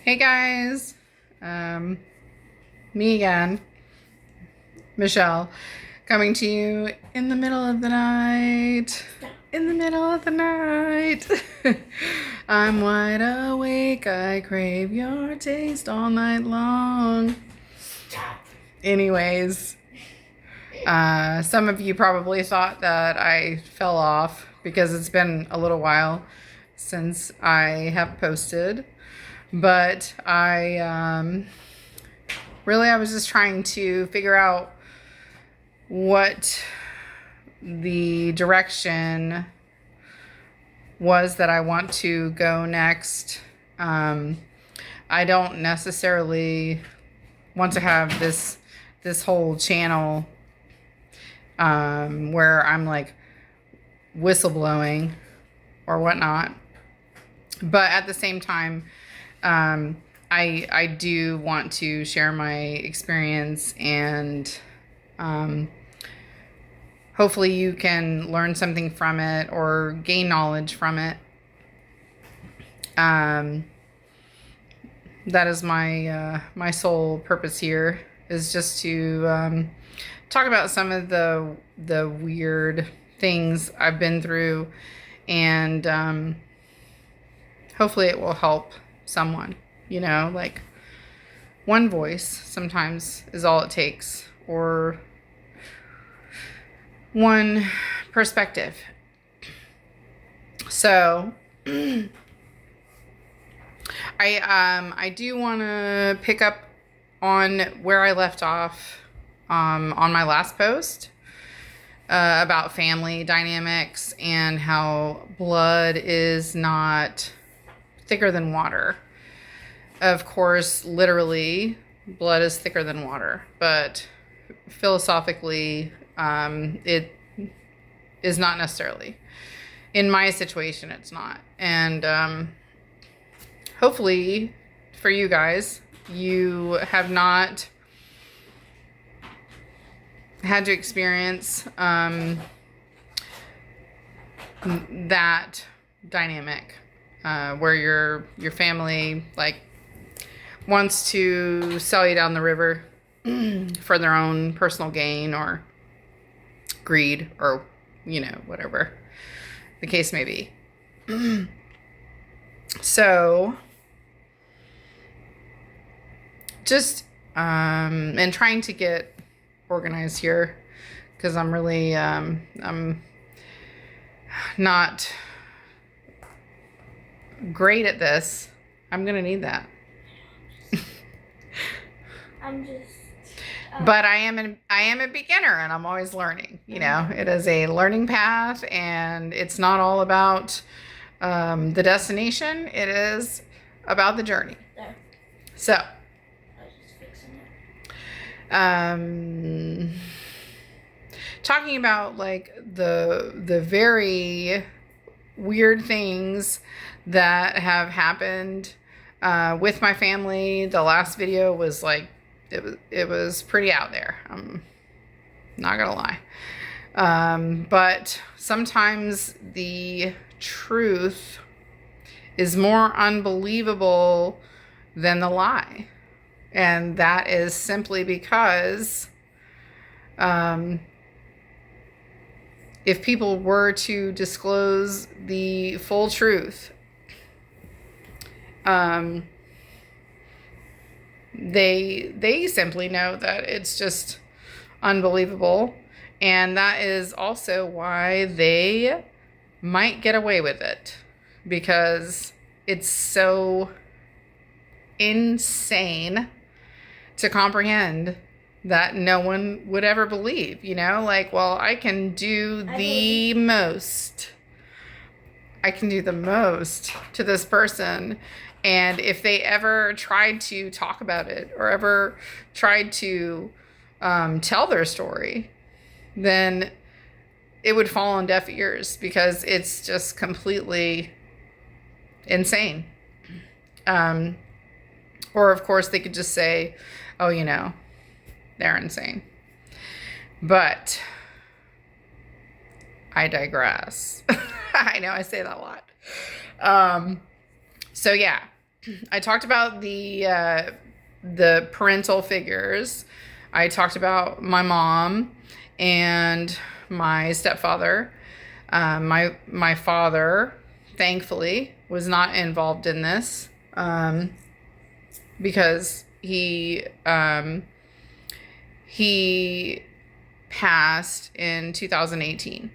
Hey guys, me again, Michelle, coming to you in the middle of the night. In the middle of the night. I'm wide awake, I crave your taste all night long. Anyways, some of you probably thought that I fell off because it's been a little while since I have posted. But I was just trying to figure out what the direction was that I want to go next. I don't necessarily want to have this whole channel where I'm like whistleblowing or whatnot. But at the same time, I do want to share my experience, and hopefully you can learn something from it or gain knowledge from it. That is my sole purpose here, is just to talk about some of the weird things I've been through, and hopefully it will help someone. Like one voice sometimes is all it takes, or one perspective. So I do want to pick up on where I left off on my last post about family dynamics and how blood is not thicker than water. Of course, literally, blood is thicker than water, but philosophically, it is not necessarily. In my situation, it's not. And hopefully, for you guys, you have not had to experience that dynamic where your family wants to sell you down the river for their own personal gain or greed, or whatever the case may be. So just and trying to get organized here, because I'm really I'm not great at this. I'm gonna need that. But I am a beginner, and I'm always learning. It is a learning path, and it's not all about the destination. It is about the journey. There. So, I was just fixing it. Talking about the very weird things that have happened with my family. The last video was it was pretty out there. I'm not gonna lie. But sometimes the truth is more unbelievable than the lie. And that is simply because if people were to disclose the full truth, they simply know that it's just unbelievable, and that is also why they might get away with it, because it's so insane to comprehend that no one would ever believe. Well, I can do the most to this person, and if they ever tried to talk about it or ever tried to tell their story, then it would fall on deaf ears, because it's just completely insane. Or of course they could just say, oh, they're insane. But I digress. I know I say that a lot. So yeah, I talked about the parental figures. I talked about my mom and my stepfather. My father, thankfully, was not involved in this because he passed in 2018.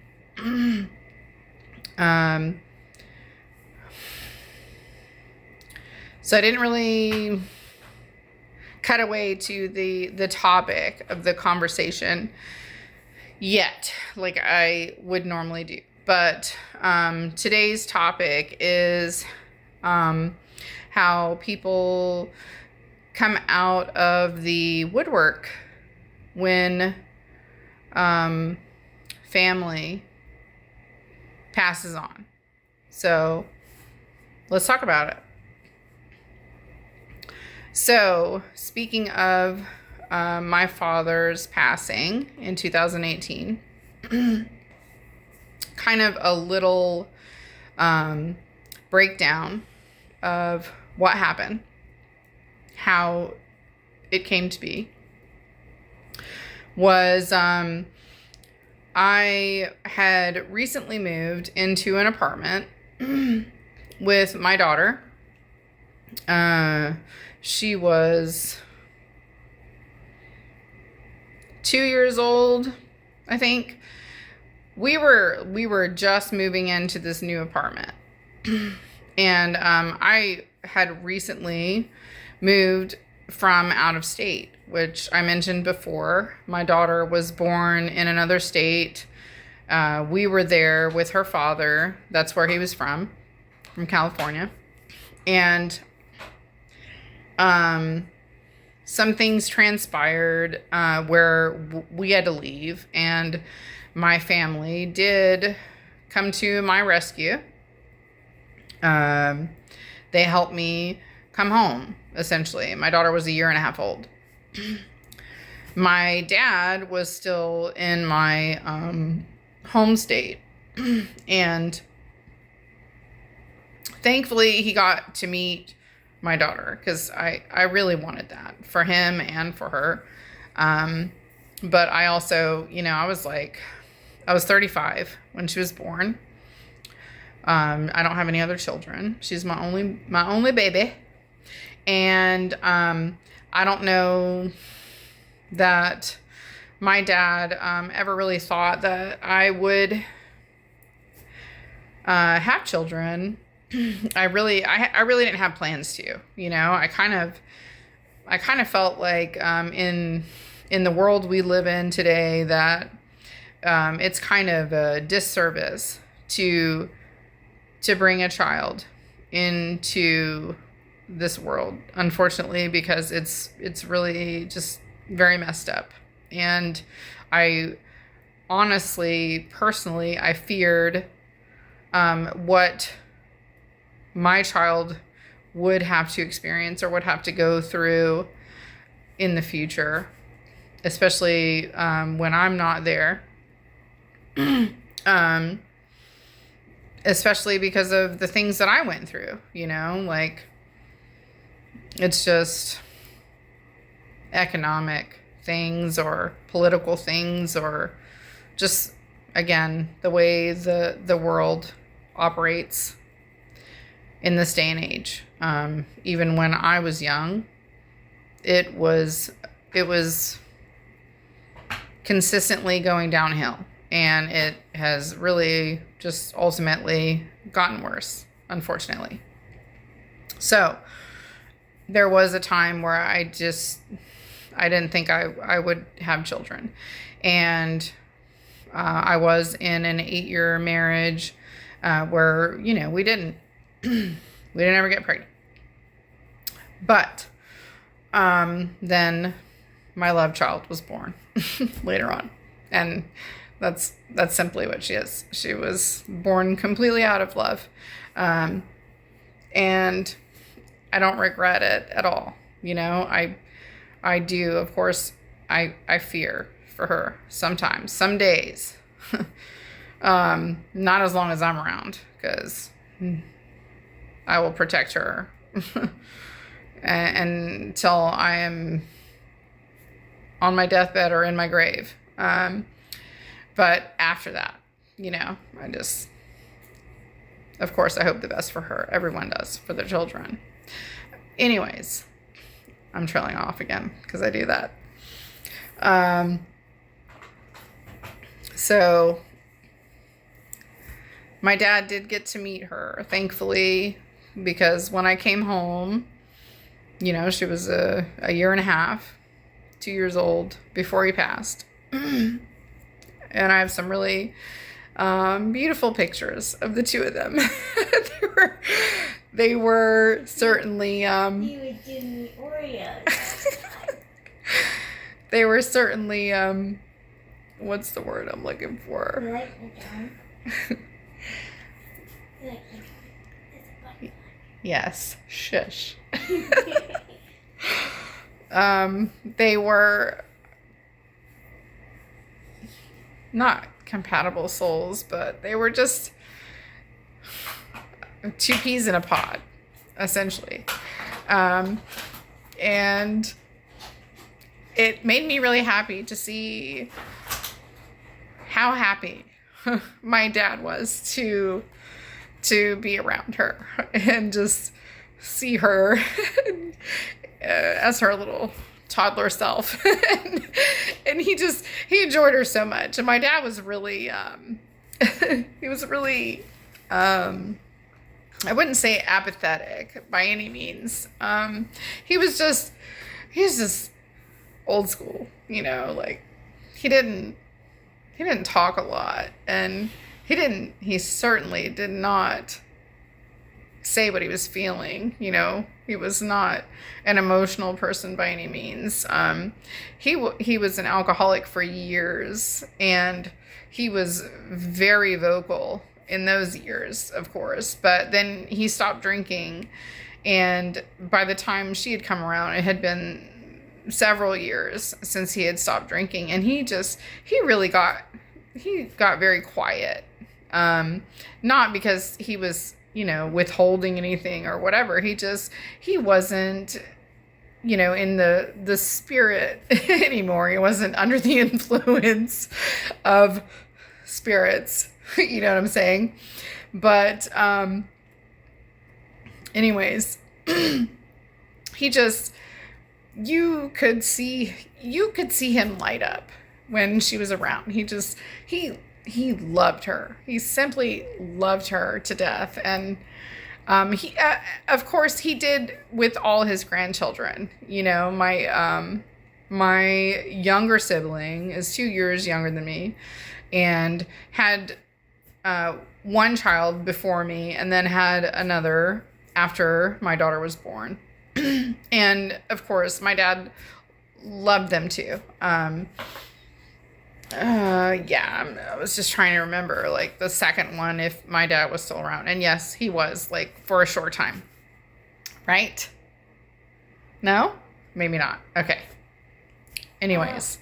So I didn't really cut away to the topic of the conversation yet, like I would normally do. But today's topic is how people come out of the woodwork when family passes on. So let's talk about it. So speaking of my father's passing in 2018, kind of a little breakdown of what happened, how it came to be, was I had recently moved into an apartment with my daughter. She was 2 years old, I think. We were just moving into this new apartment. And I had recently moved from out of state, which I mentioned before. My daughter was born in another state. We were there with her father. That's where he was from California. And some things transpired where we had to leave, and my family did come to my rescue. They helped me come home, essentially. My daughter was 1.5 years old. My dad was still in my home state, and thankfully he got to meet my daughter, because I really wanted that for him and for her. But I also, I was 35 when she was born. I don't have any other children. She's my only baby. And I don't know that my dad ever really thought that I would have children. I really didn't have plans to. I kind of felt like in the world we live in today that it's kind of a disservice to bring a child into this world, unfortunately, because it's really just very messed up. And I honestly, personally, I feared what my child would have to experience or would have to go through in the future, especially when I'm not there. Especially because of the things that I went through, like it's just economic things or political things, or just, again, the way the world operates in this day and age. Even when I was young, it was consistently going downhill, and it has really just ultimately gotten worse, unfortunately. So there was a time where I didn't think I would have children. And I was in an 8-year marriage where, we didn't ever get pregnant. But then my love child was born later on. And that's simply what she is. She was born completely out of love. And I don't regret it at all. I do, of course, I fear for her sometimes, some days. Not as long as I'm around, because I will protect her until I am on my deathbed or in my grave. But after that, I just, of course, I hope the best for her. Everyone does for their children. Anyways, I'm trailing off again because I do that. So my dad did get to meet her, thankfully, because when I came home, she was a year and a half, 2 years old before he passed. And I have some really beautiful pictures of the two of them. they were certainly You were doing Oreos. they were certainly what's the word I'm looking for? You like the gun? You like the gun? It's a button. Yes. Shush. They were not compatible souls, but they were just two peas in a pod, essentially. And it made me really happy to see how happy my dad was to be around her and just see her as her little toddler self. and he enjoyed her so much. And my dad was really he was really I wouldn't say apathetic by any means. He was just old school, like he didn't talk a lot, and he certainly did not say what he was feeling. He was not an emotional person by any means. He was an alcoholic for years, and he was very vocal in those years, of course, but then he stopped drinking, and by the time she had come around, it had been several years since he had stopped drinking, and he got very quiet. Not because he was, withholding anything or whatever. He wasn't, in the spirit anymore. He wasn't under the influence of spirits. You know what I'm saying? But, anyways, you could see him light up when she was around. He loved her. He simply loved her to death. And he, of course, he did with all his grandchildren. My younger sibling is 2 years younger than me, and had one child before me, and then had another after my daughter was born. And of course, my dad loved them too. I was just trying to remember, like, the second one, if my dad was still around. And yes, he was, like, for a short time. Right? No? Maybe not. Okay. Anyways,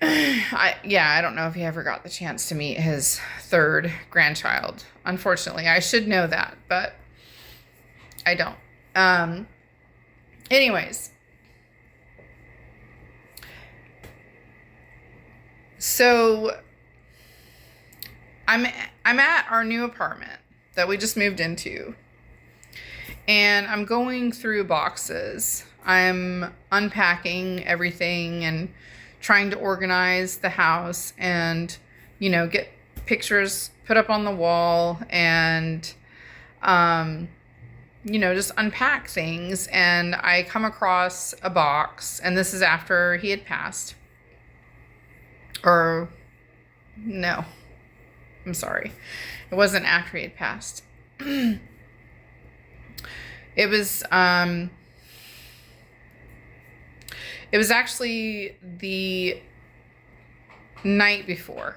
I don't know if he ever got the chance to meet his third grandchild. Unfortunately, I should know that, but I don't. Anyways. So I'm at our new apartment that we just moved into, and I'm going through boxes. I'm unpacking everything and trying to organize the house and, get pictures put up on the wall and, just unpack things. And I come across a box, and this is after he had passed. Or, no, I'm sorry. It wasn't after he had passed. It was actually the night before.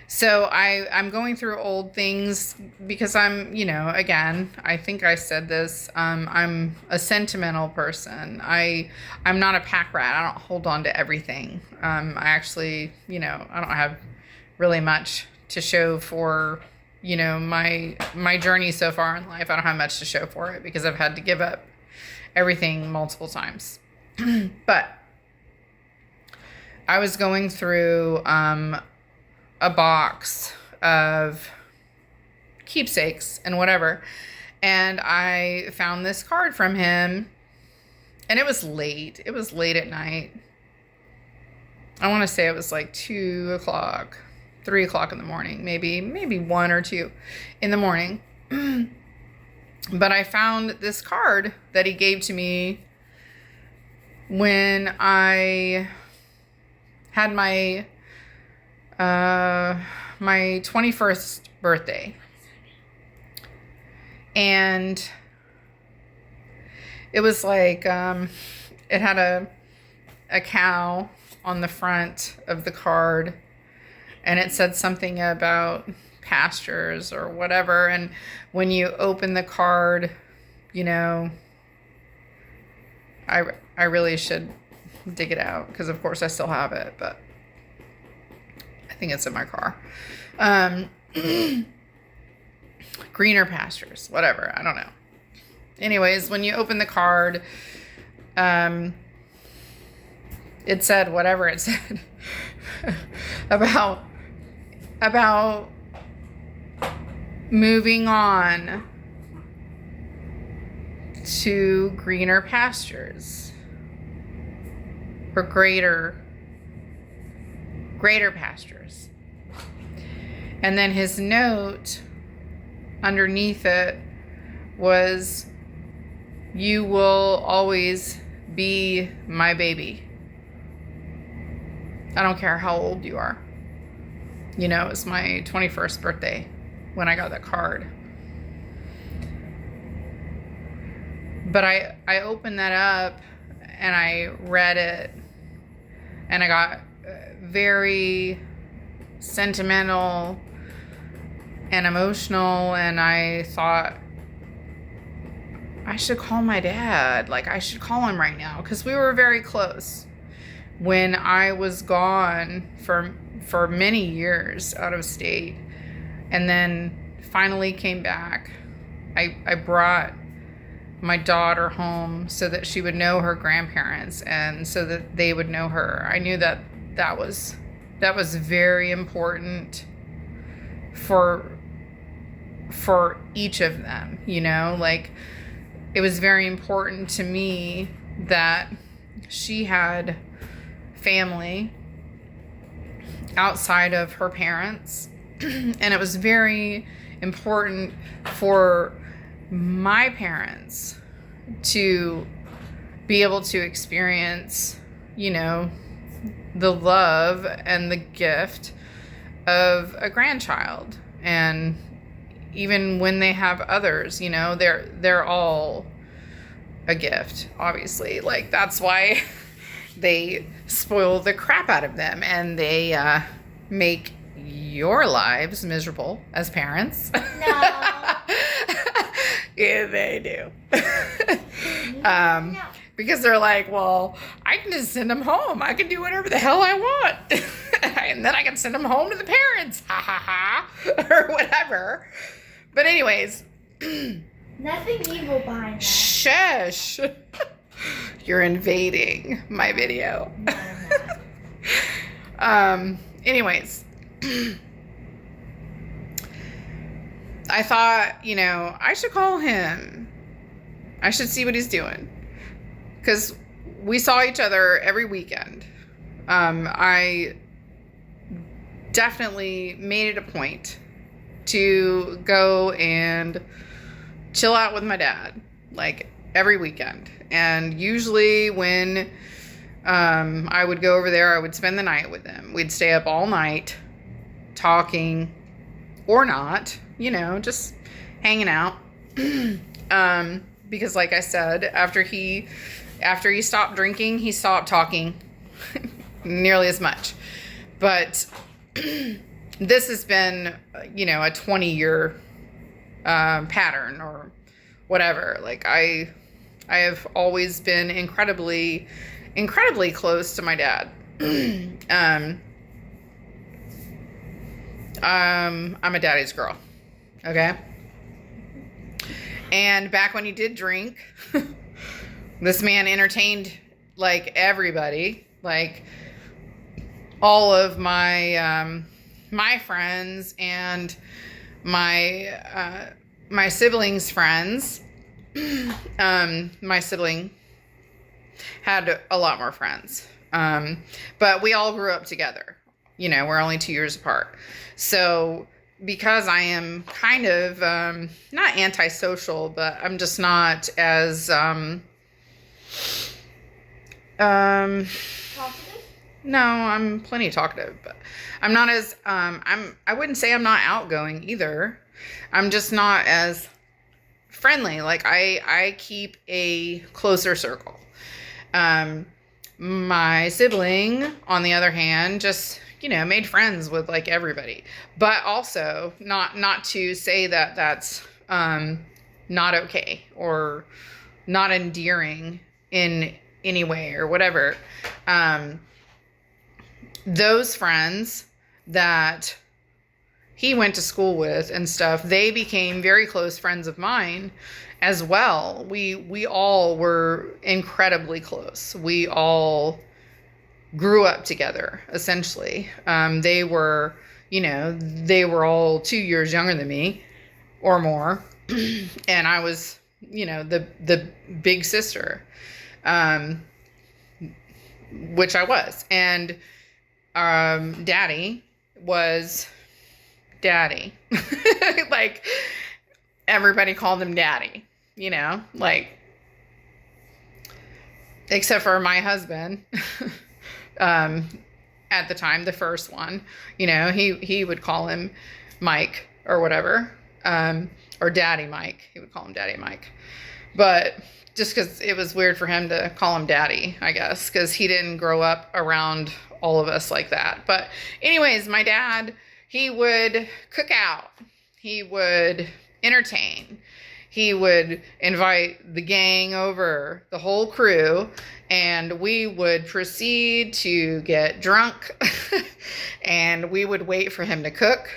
So I'm going through old things because I'm, again, I think I said this, I'm a sentimental person. I'm not a pack rat. I don't hold on to everything. I actually, I don't have really much to show for, you know, my journey so far in life, I don't have much to show for it because I've had to give up everything multiple times. But I was going through a box of keepsakes and whatever, and I found this card from him, and it was late. It was late at night. I want to say it was like 2 o'clock, 3 o'clock in the morning, maybe 1 or 2 in the morning. But I found this card that he gave to me when I had my 21st birthday. And it was like, it had a cow on the front of the card, and it said something about pastures or whatever. And when you open the card, you know, I really should dig it out because of course I still have it, but I think it's in my car. Greener pastures, whatever, I don't know. Anyways, when you open the card, it said whatever it said about moving on to greener pastures or greater pastures. And then his note underneath it was, "You will always be my baby. I don't care how old you are." You know, it was my 21st birthday when I got that card. But I opened that up and I read it, and I got very sentimental and emotional, and I thought, I should call my dad. Like, I should call him right now, because we were very close when I was gone for many years out of state, and then finally came back. I brought my daughter home so that she would know her grandparents and so that they would know her. I knew that was very important for each of them, you know, like it was very important to me that she had family outside of her parents. And it was very important for my parents to be able to experience, you know, the love and the gift of a grandchild. And even when they have others, you know, they're all a gift, obviously. Like, that's why they spoil the crap out of them, and they make your lives miserable as parents. No. Yeah, they do. No. Because they're like, well, I can just send them home. I can do whatever the hell I want. And then I can send them home to the parents. Ha ha ha. Or whatever. But anyways. Nothing evil behind that. Shush. You're invading my video. No, I'm not. Anyways. I thought, you know, I should call him. I should see what he's doing. Because we saw each other every weekend. I definitely made it a point to go and chill out with my dad, like every weekend. And usually when I would go over there, I would spend the night with him. We'd stay up all night talking, or not, you know, just hanging out. Because like I said, after he stopped drinking, he stopped talking nearly as much. But this has been, you know, a 20-year pattern or whatever. Like, I have always been incredibly close to my dad. I'm a daddy's girl. Okay. And back when he did drink, this man entertained like everybody, like all of my friends and my siblings' friends. My sibling had a lot more friends, but we all grew up together. You know, we're only 2 years apart. So because I am kind of not antisocial, but I'm just not as Talkative? no, I'm plenty talkative, but I'm not as I wouldn't say I'm not outgoing either. I'm just not as friendly. Like I keep a closer circle. My sibling, on the other hand, just, you know, made friends with like everybody, but also not to say that that's not okay or not endearing in any way or whatever. Those friends that he went to school with and stuff, they became very close friends of mine as well. We all were incredibly close. We all grew up together, essentially. They were, you know, they were all 2 years younger than me or more. And I was, you know, the big sister, which I was. And daddy was daddy. Like, everybody called him daddy, you know, like, except for my husband. At the time, the first one, you know, he would call him Mike or whatever, or Daddy Mike. He would call him Daddy Mike. But just because it was weird for him to call him Daddy, I guess, because he didn't grow up around all of us like that. But anyways, my dad, he would cook out. He would entertain. He would invite the gang over, the whole crew, and we would proceed to get drunk. And we would wait for him to cook,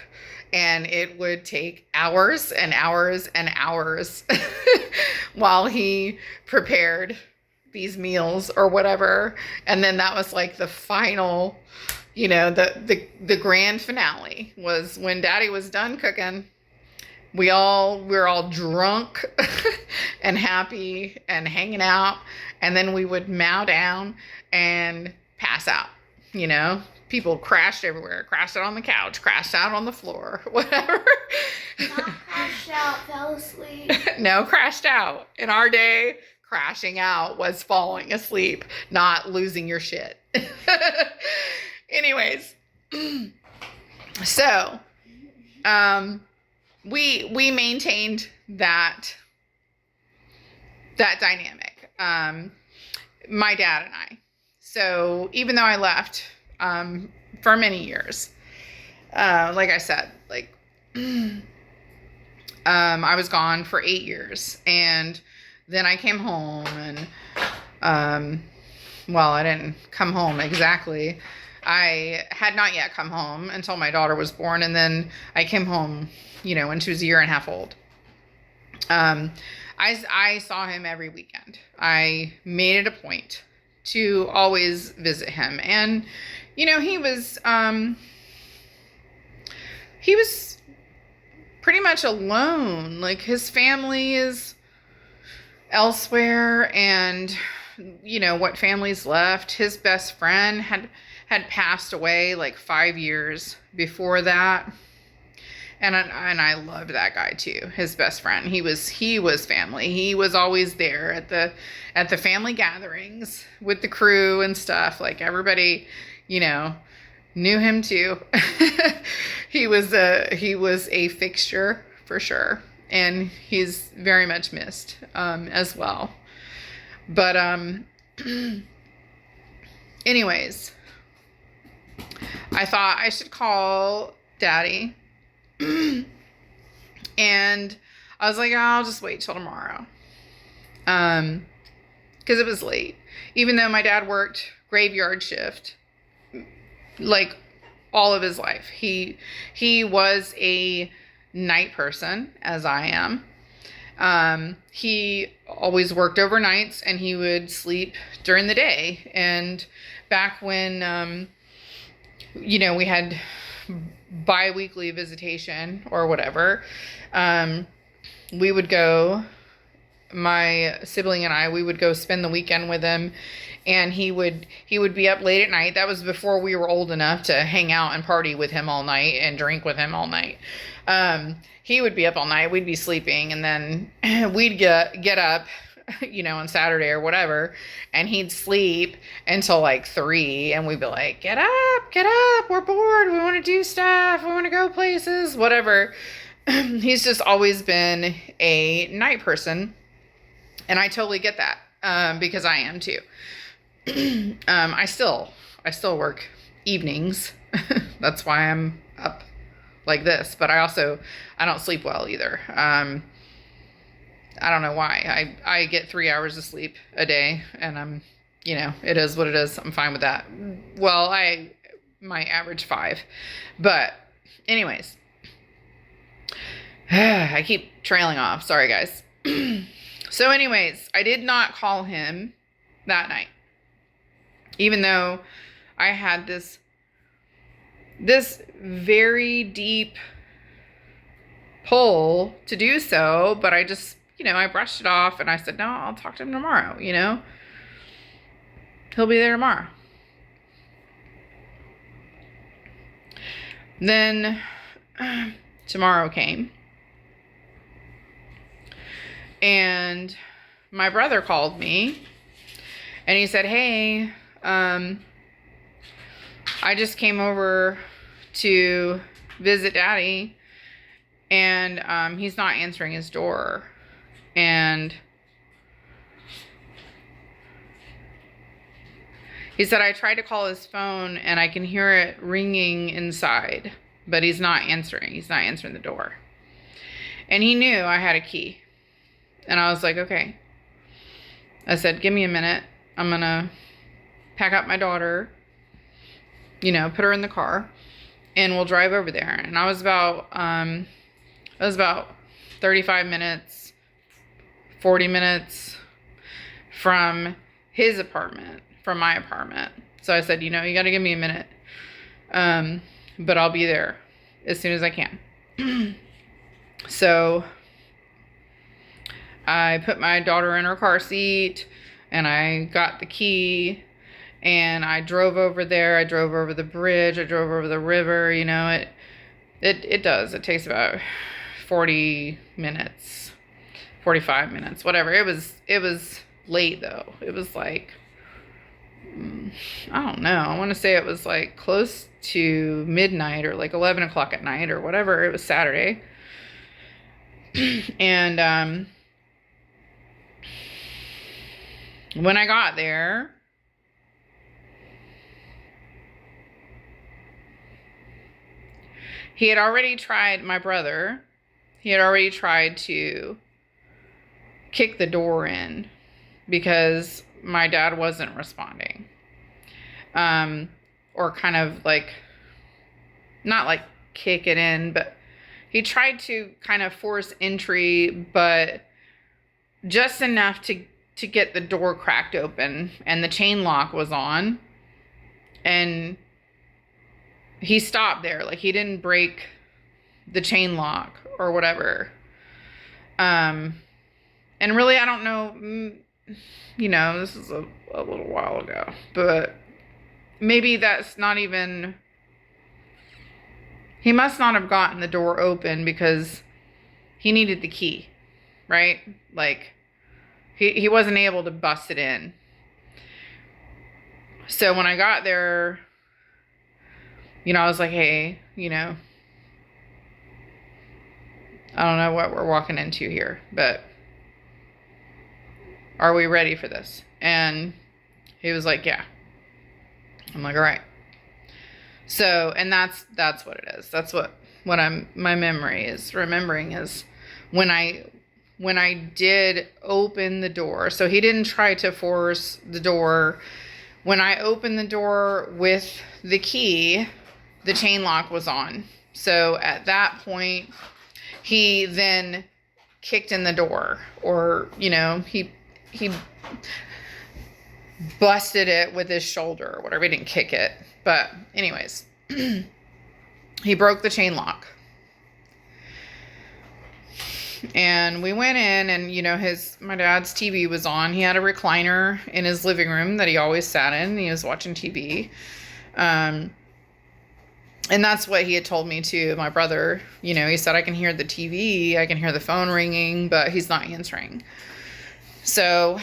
and it would take hours and hours and hours while he prepared these meals or whatever. And then that was like the final, you know, the grand finale was when Daddy was done cooking. We were all drunk and happy and hanging out, and then we would mow down and pass out. You know, people crashed everywhere, crashed out on the couch, crashed out on the floor, whatever. Not crashed out, fell asleep. No, crashed out. In our day, crashing out was falling asleep, not losing your shit. Anyways, so we maintained that dynamic, my dad and I. So even though I left for many years, like I said, like I was gone for 8 years, and then I came home, and well, I didn't come home exactly. I had not yet come home until my daughter was born, and then I came home, you know, when she was 1.5 years old. I saw him every weekend. I made it a point to always visit him, and you know, he was pretty much alone. Like, his family is elsewhere, and you know what family's left. His best friend had passed away like 5 years before that. And I loved that guy too. His best friend. He was family. He was always there at the family gatherings with the crew and stuff. Like, everybody, you know, knew him too. He was a fixture for sure, and he's very much missed as well. But anyways, I thought I should call Daddy. And I was like, oh, I'll just wait till tomorrow. Because it was late. Even though my dad worked graveyard shift like all of his life. He was a night person as I am. He always worked overnights and he would sleep during the day. And back when, we had bi-weekly visitation or whatever, we would go, my sibling and I, we would go spend the weekend with him, and he would be up late at night. That was before we were old enough to hang out and party with him all night and drink with him all night. He would be up all night, we'd be sleeping, and then we'd get up, on Saturday or whatever, and he'd sleep until like 3, and we'd be like, get up, we're bored, we want to do stuff, we want to go places, whatever. He's just always been a night person, and I totally get that, because I am too. I still work evenings. That's why I'm up like this, but I don't sleep well either. I don't know why. I get 3 hours of sleep a day, and it is what it is. I'm fine with that. Well, my average 5, but anyways, I keep trailing off. Sorry, guys. So anyways, I did not call him that night, even though I had this very deep pull to do so, but I just, I brushed it off and I said, no, I'll talk to him tomorrow, He'll be there tomorrow. Then tomorrow came, and my brother called me and he said, hey, I just came over to visit Daddy, and he's not answering his door. And he said, I tried to call his phone and I can hear it ringing inside, but he's not answering. He's not answering the door. And he knew I had a key. And I was like, okay. I said, give me a minute. I'm going to pack up my daughter, put her in the car, and we'll drive over there. And I was about 35 minutes, 40 minutes from his apartment, from my apartment. So I said, you got to give me a minute. But I'll be there as soon as I can. So I put my daughter in her car seat, and I got the key, and I drove over there. I drove over the bridge. I drove over the river. It does. It takes about 40 minutes, 45 minutes, whatever. It was late though. It was like, I don't know. I want to say it was like close to midnight or like 11 o'clock at night or whatever. It was Saturday. And, when I got there, my brother, he had already tried to kick the door in because my dad wasn't responding. Or kind of like, not like kick it in, but he tried to kind of force entry, but just enough to get the door cracked open, and the chain lock was on, and he stopped there. Like, he didn't break the chain lock or whatever. And really, I don't know, this is a little while ago, but maybe that's not even, he must not have gotten the door open because he needed the key, right? Like, he wasn't able to bust it in. So when I got there, I was like, hey, I don't know what we're walking into here, but are we ready for this? And he was like, yeah. I'm like, all right. So, and that's what it is. That's what my memory is remembering is when I did open the door. So he didn't try to force the door. When I opened the door with the key, the chain lock was on. So at that point, he then kicked in the door, or, he busted it with his shoulder or whatever. He didn't kick it. But anyways, he broke the chain lock. And we went in, and my dad's TV was on. He had a recliner in his living room that he always sat in. He was watching TV. And that's what he had told me too. My brother, he said, I can hear the TV, I can hear the phone ringing, but he's not answering. So,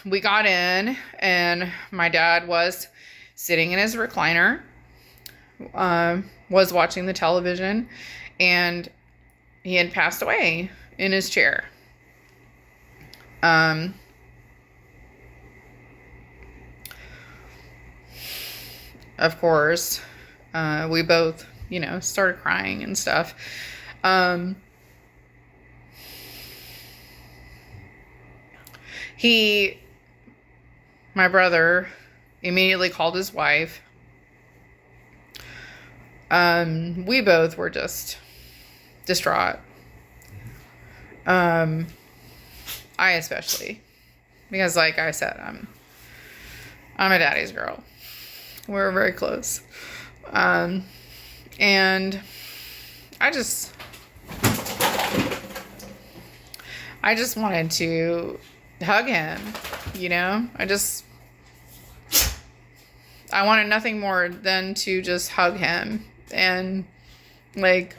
we got in, and my dad was sitting in his recliner, was watching the television, and he had passed away in his chair. Of course, we both, started crying and stuff. My brother immediately called his wife. We both were just distraught. I especially, because like I said, I'm a daddy's girl. We're very close. And I just wanted to hug him, I wanted nothing more than to just hug him and like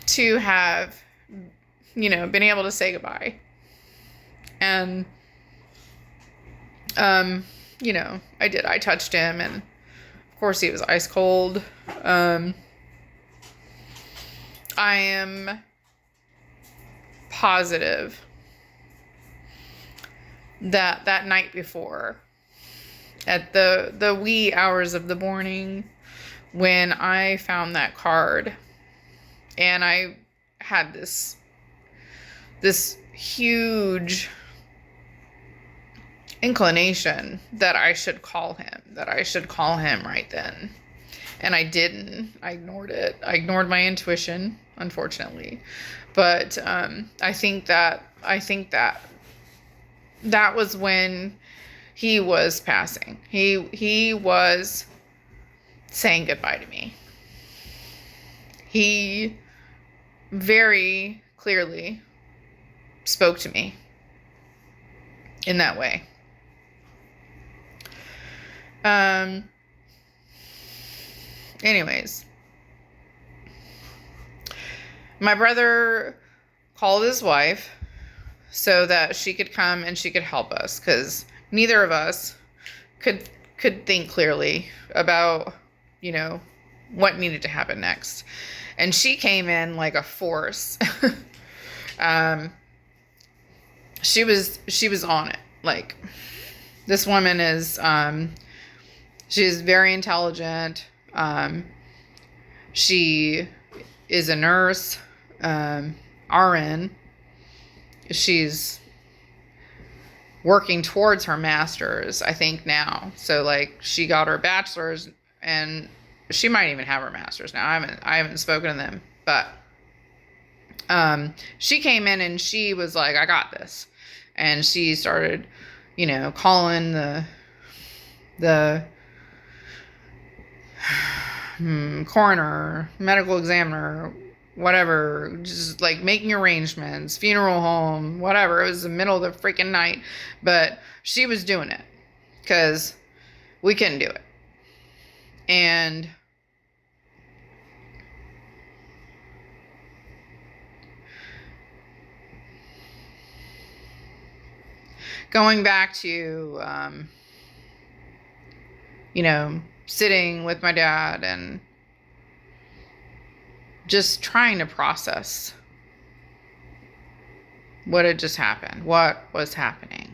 to have, been able to say goodbye. And, I did. I touched him, and of course he was ice cold. I am positive that night before, at the wee hours of the morning, when I found that card, and I had this huge inclination that I should call him right then. And I didn't. I ignored it. I ignored my intuition, unfortunately. But I think that was when he was passing. He was saying goodbye to me. He very clearly spoke to me in that way. Anyways, my brother called his wife so that she could come and she could help us, because neither of us could think clearly about, what needed to happen next. And she came in like a force. She was on it. Like, this woman is, she's very intelligent. She is a nurse, RN. She's working towards her master's, I think, now. So like, she got her bachelor's, and she might even have her master's now. I haven't spoken to them, but she came in and she was like, I got this. And she started, calling the coroner, medical examiner, whatever, just like making arrangements, funeral home, whatever. It was the middle of the freaking night, but she was doing it because we couldn't do it. And going back to, sitting with my dad and just trying to process what had just happened, what was happening.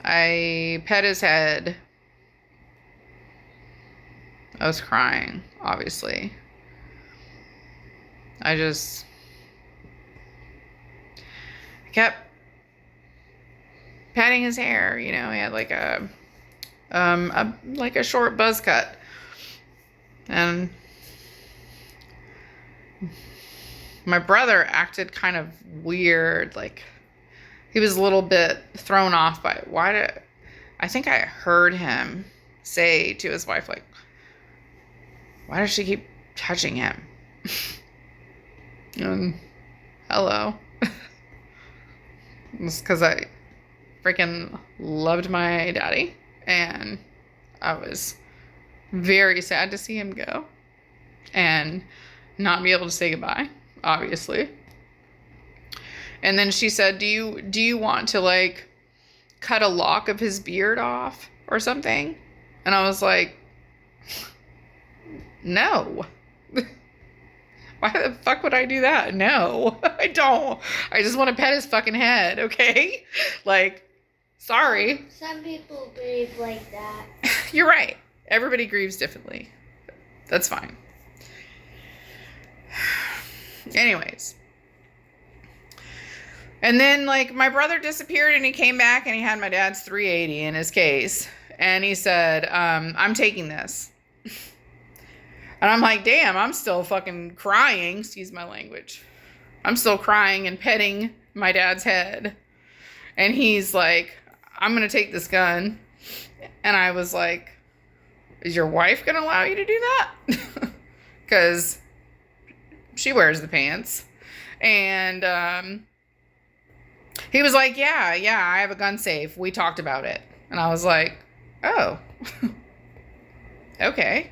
I pet his head. I was crying, obviously. I kept patting his hair. He had like a short buzz cut. And my brother acted kind of weird. Like, he was a little bit thrown off by it. I think I heard him say to his wife, like, why does she keep touching him? And hello. It's because I freaking loved my daddy. And I was very sad to see him go. And not be able to say goodbye, obviously. And then she said, do you want to, like, cut a lock of his beard off or something? And I was like, no. Why the fuck would I do that? No, I don't. I just want to pet his fucking head, okay? Like, sorry. Some people grieve like that. You're right. Everybody grieves differently. That's fine. Anyways. And then, like, my brother disappeared and he came back and he had my dad's 380 in his case. And he said, I'm taking this. And I'm like, damn, I'm still fucking crying. Excuse my language. I'm still crying and petting my dad's head. And he's like, I'm going to take this gun. And I was like, is your wife going to allow you to do that? Because she wears the pants. And he was like, yeah, I have a gun safe. We talked about it. And I was like, oh, okay.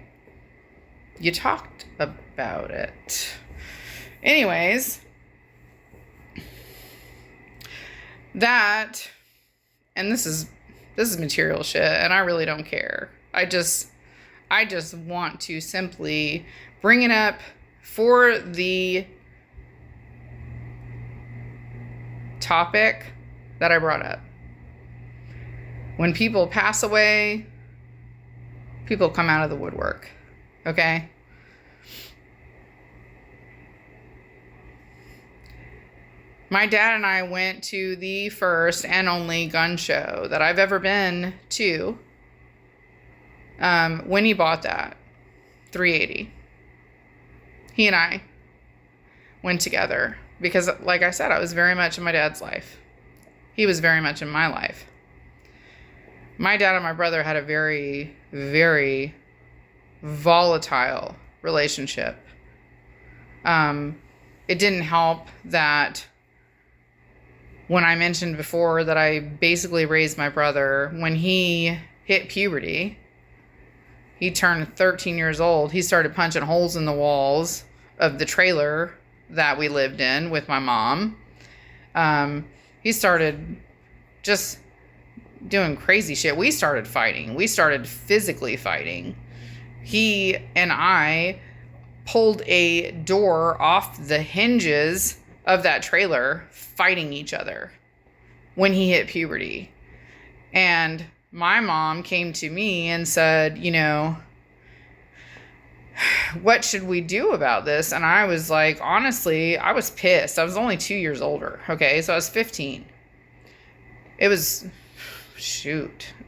You talked about it. Anyways, that, and this is material shit, and I really don't care. I just want to simply bring it up for the topic that I brought up. When people pass away, people come out of the woodwork. Okay? My dad and I went to the first and only gun show that I've ever been to when he bought that 380. He and I went together because, like I said, I was very much in my dad's life. He was very much in my life. My dad and my brother had a very, very volatile relationship. It didn't help that when I mentioned before that I basically raised my brother, when he hit puberty, he turned 13 years old. He started punching holes in the walls of the trailer that we lived in with my mom. He started just doing crazy shit. We started fighting. We started physically fighting. He and I pulled a door off the hinges of that trailer, fighting each other when he hit puberty. And my mom came to me and said, you know, what should we do about this? And I was like, honestly, I was pissed. I was only 2 years older. Okay. So I was 15. It was,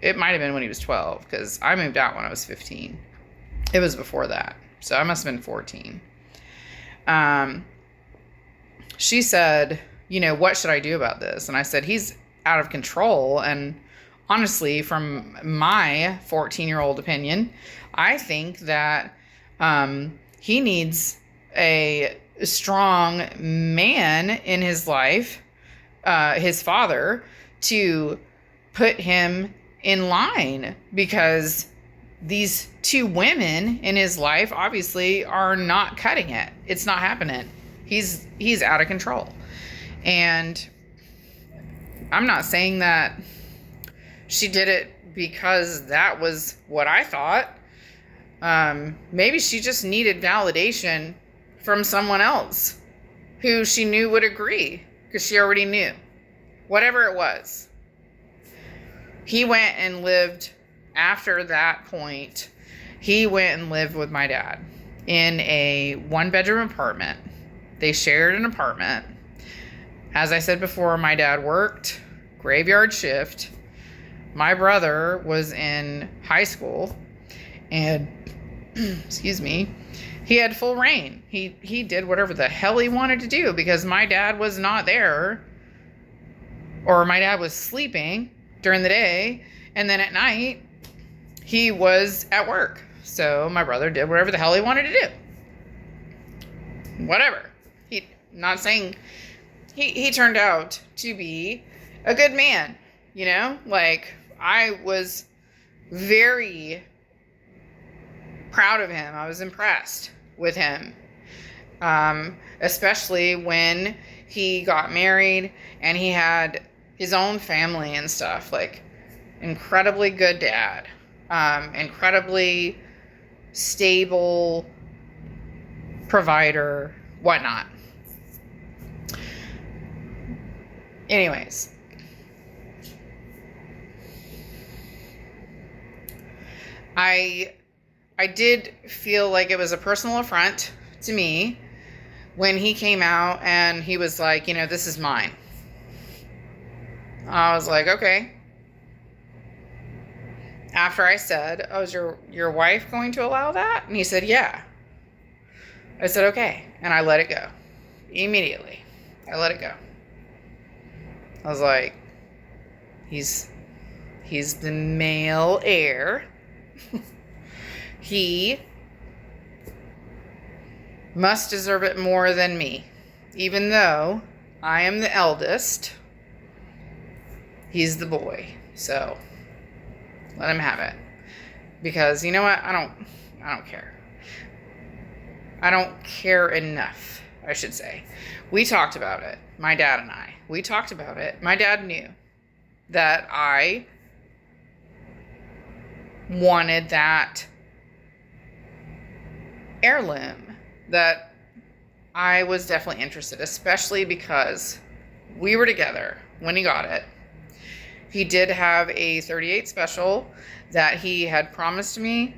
it might've been when he was 12, because I moved out when I was 15. It was before that. So I must have been 14. She said, you know, what should I do about this? And I said, he's out of control. And honestly, from my 14-year-old opinion, I think that he needs a strong man in his life, his father, to put him in line, because these two women in his life obviously are not cutting it. It's not happening. He's out of control. And I'm not saying that she did it because that was what I thought. Maybe she just needed validation from someone else who she knew would agree, because she already knew. Whatever it was. He went and lived, after that point, he went and lived with my dad in a 1-bedroom apartment. They shared an apartment. As I said before, my dad worked graveyard shift. My brother was in high school, and excuse me, he had full reign. He did whatever the hell he wanted to do because my dad was not there, or my dad was sleeping during the day, and then at night he was at work. So my brother did whatever the hell he wanted to do. Whatever. Not saying he turned out to be a good man, you know? Like, I was very proud of him. I was impressed with him. Especially when he got married and he had his own family and stuff. Like, incredibly good dad. Incredibly stable provider, whatnot. Anyways, I did feel like it was a personal affront to me when he came out and he was like, you know, this is mine. I was like, okay. After I said, oh, is your wife going to allow that? And he said, yeah. I said, okay. And I let it go. Immediately. I let it go. I was like, he's the male heir. He must deserve it more than me. Even though I am the eldest, he's the boy. So let him have it. Because you know what? I don't care. I don't care enough, I should say. We talked about it, my dad and I. We talked about it. My dad knew that I wanted that heirloom, that I was definitely interested, especially because we were together when he got it. He did have a 38 special that he had promised me.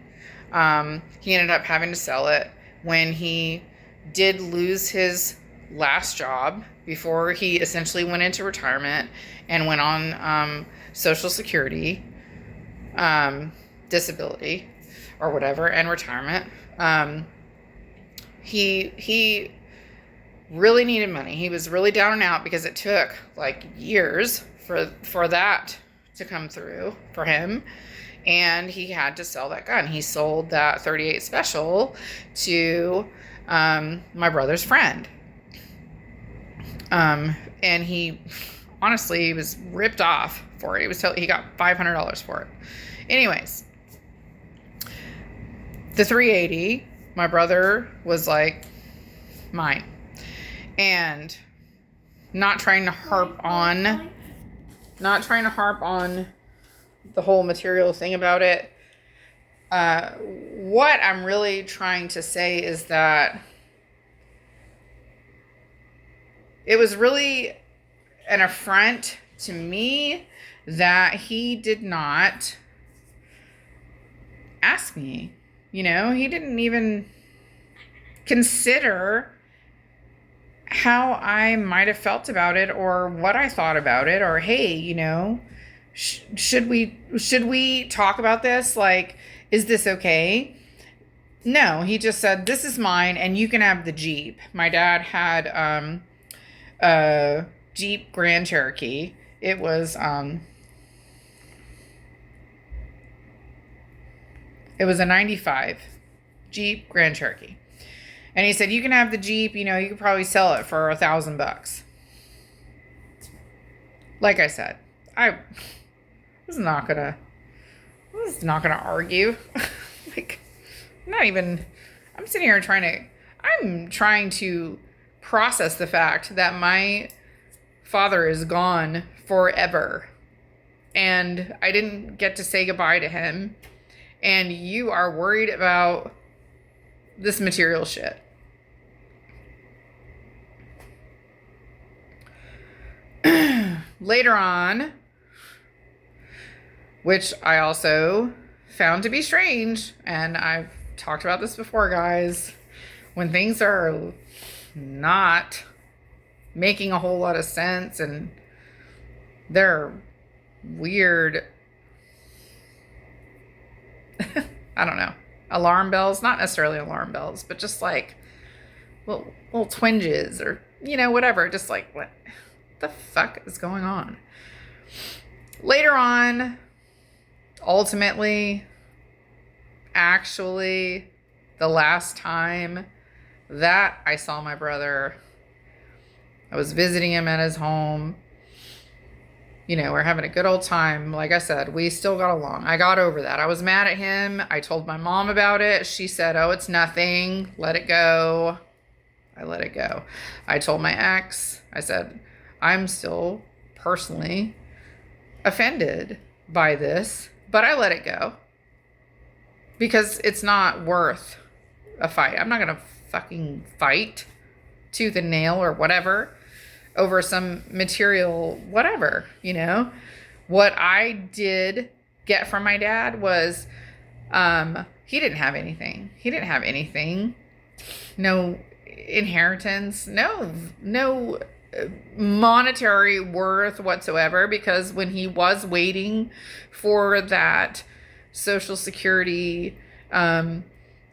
He ended up having to sell it when he did lose his last job before he essentially went into retirement and went on Social Security, disability, or whatever, and retirement. He really needed money. He was really down and out because it took like years for that to come through for him. And he had to sell that gun. He sold that 38 special to my brother's friend. And he honestly was ripped off for it. He got $500 for it. Anyways, the 380, my brother was like, mine. And not trying to harp on the whole material thing about it. What I'm really trying to say is that it was really an affront to me that he did not ask me. You know, he didn't even consider how I might have felt about it or what I thought about it, or hey, you know, should we talk about this? Like, is this okay? No, he just said, this is mine and you can have the Jeep. My dad had a Jeep Grand Cherokee. It was a 95 Jeep Grand Cherokee. And he said, you can have the Jeep, you know, you could probably sell it for $1,000. Like I said, I was not gonna argue. Like, I'm sitting here I'm trying to process the fact that my father is gone forever. And I didn't get to say goodbye to him. And you are worried about this material shit. Later on, which I also found to be strange, and I've talked about this before, guys, when things are not making a whole lot of sense and they're weird, I don't know. alarm bells, not necessarily alarm bells, but just like little twinges or, whatever. Just like, what the fuck is going on? Later on, ultimately, actually, the last time that I saw my brother, I was visiting him at his home. We're having a good old time. Like I said, we still got along. I got over that. I was mad at him. I told my mom about it. She said, oh, it's nothing. Let it go. I let it go. I told my ex, I said, I'm still personally offended by this, but I let it go because it's not worth a fight. I'm not going to fucking fight tooth and nail or whatever over some material, whatever, What I did get from my dad was, he didn't have anything. He didn't have anything. No inheritance, no monetary worth whatsoever, because when he was waiting for that Social Security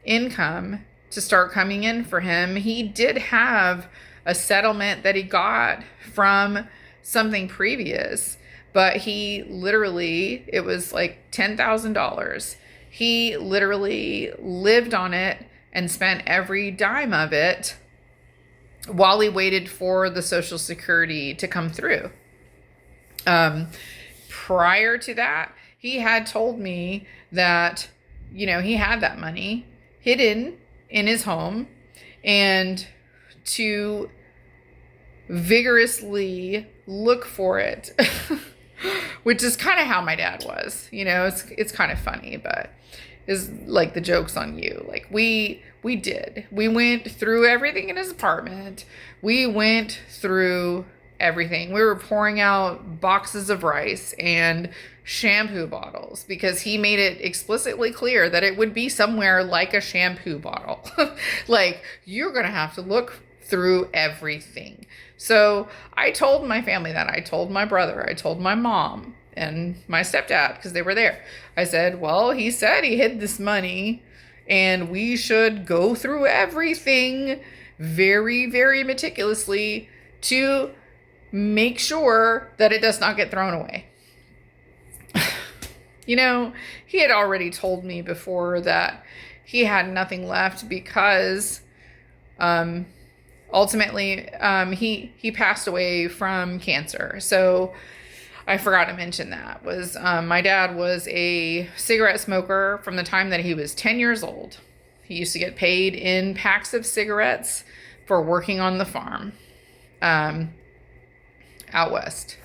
income to start coming in for him, he did have a settlement that he got from something previous, but he literally, it was like $10,000. He literally lived on it and spent every dime of it while he waited for the Social Security to come through. Prior to that, he had told me that, he had that money hidden in his home, and to vigorously look for it, which is kind of how my dad was. It's kind of funny, but is like the joke's on you. Like we went through everything in his apartment. We went through everything. We were pouring out boxes of rice and shampoo bottles because he made it explicitly clear that it would be somewhere like a shampoo bottle. Like, you're going to have to look through everything. So I told my family that. I told my brother. I told my mom and my stepdad because they were there. I said, well, he said he hid this money and we should go through everything very, very meticulously to make sure that it does not get thrown away. He had already told me before that he had nothing left because ultimately he passed away from cancer. So I forgot to mention that was my dad was a cigarette smoker from the time that he was 10 years old. He used to get paid in packs of cigarettes for working on the farm out west.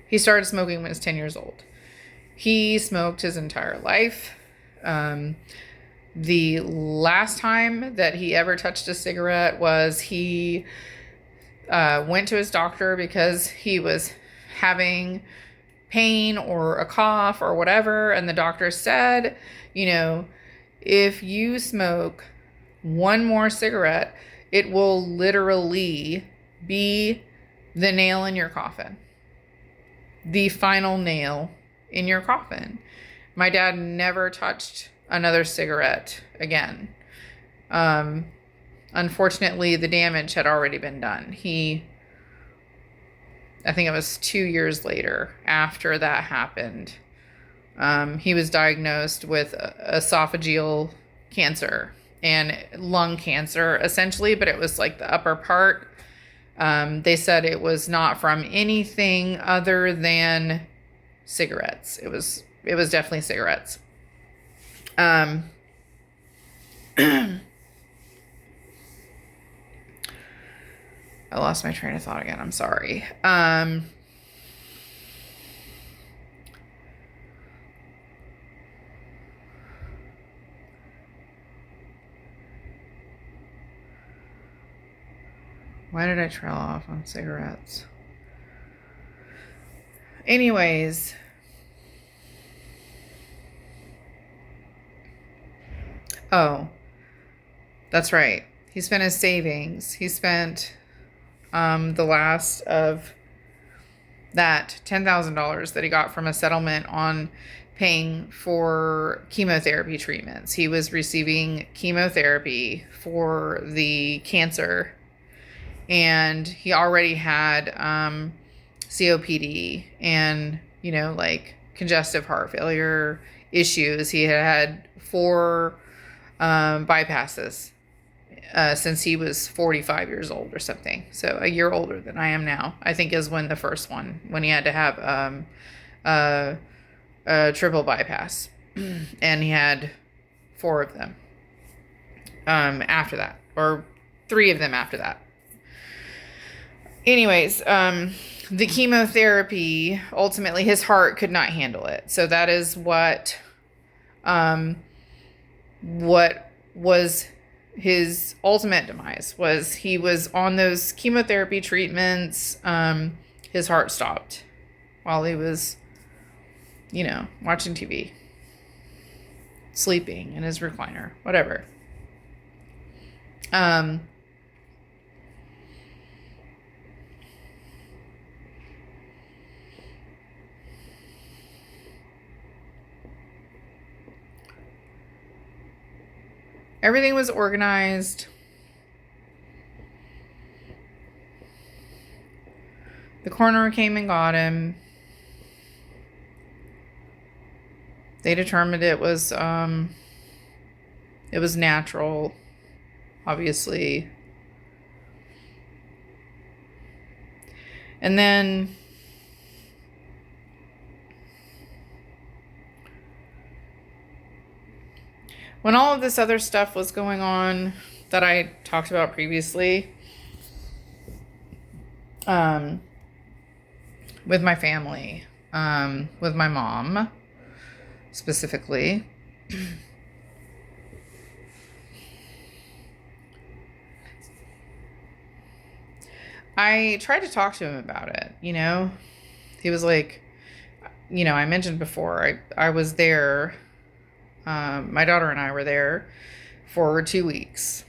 He started smoking when he was 10 years old. He smoked his entire life. The last time that he ever touched a cigarette was he went to his doctor because he was having pain or a cough or whatever. And the doctor said, if you smoke one more cigarette, it will literally be the nail in your coffin. The final nail in your coffin. My dad never touched another cigarette again. Unfortunately, the damage had already been done. I think it was 2 years later after that happened, he was diagnosed with esophageal cancer and lung cancer, essentially, but it was like the upper part. They said it was not from anything other than cigarettes. It was definitely cigarettes. I lost my train of thought again. I'm sorry. Why did I trail off on cigarettes? Anyways. Oh, that's right. He spent his savings. He spent the last of that $10,000 that he got from a settlement on paying for chemotherapy treatments. He was receiving chemotherapy for the cancer, and he already had COPD and, like congestive heart failure issues. He had 4 bypasses since he was 45 years old or something. So a year older than I am now, I think, is when the first one, when he had to have a triple bypass. And he had 4 of them after that, or 3 of them after that. Anyways, the chemotherapy, ultimately his heart could not handle it. So that is what was his ultimate demise. Was he was on those chemotherapy treatments. His heart stopped while he was, watching TV, sleeping in his recliner, whatever. Everything was organized. The coroner came and got him. They determined it was natural, obviously. And then when all of this other stuff was going on that I talked about previously, with my family, with my mom specifically, I tried to talk to him about it. He was like, I mentioned before, I was there. My daughter and I were there for 2 weeks,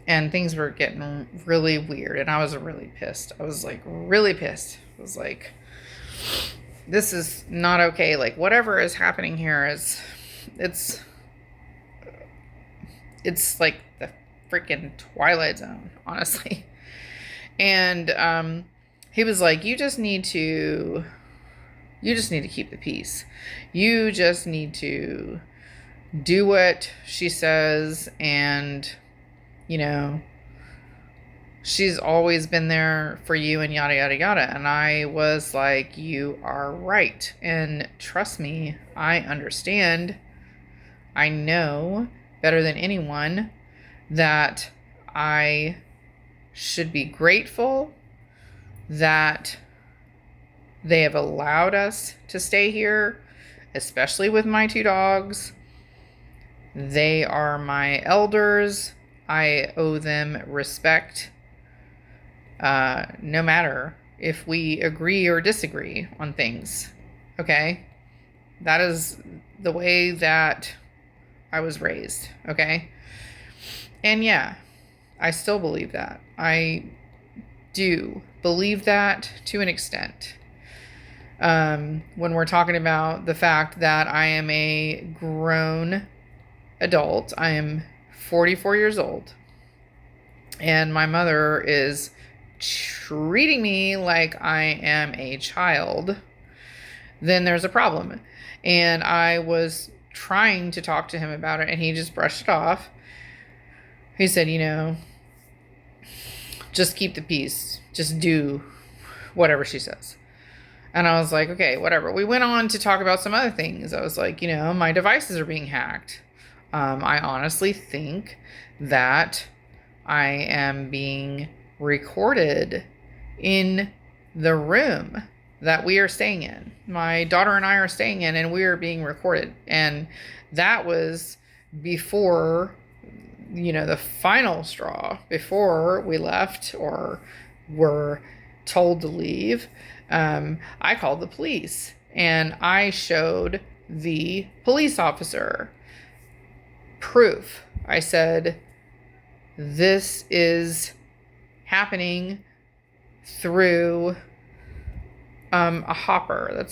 and things were getting really weird, and I was really pissed. I was like really pissed. I was like, this is not okay. Like, whatever is happening here it's like the freaking Twilight Zone, honestly. And he was like, you just need to keep the peace. You just need to do what she says, and she's always been there for you, and yada yada yada. And I was like, you are right, and trust me, I understand. I know better than anyone that I should be grateful that they have allowed us to stay here, especially with my 2 dogs. They are my elders. I owe them respect, no matter if we agree or disagree on things. Okay? That is the way that I was raised. Okay? And yeah, I still believe that. I do believe that to an extent. When we're talking about the fact that I am a grown adult, I am 44 years old, and my mother is treating me like I am a child, then there's a problem. And I was trying to talk to him about it, and he just brushed it off. He said, just keep the peace. Just do whatever she says. And I was like, okay, whatever. We went on to talk about some other things. I was like, my devices are being hacked. I honestly think that I am being recorded in the room that we are staying in. My daughter and I are staying in, and we are being recorded. And that was before, the final straw, before we left or were told to leave. I called the police, and I showed the police officer proof. I said, this is happening through a hopper.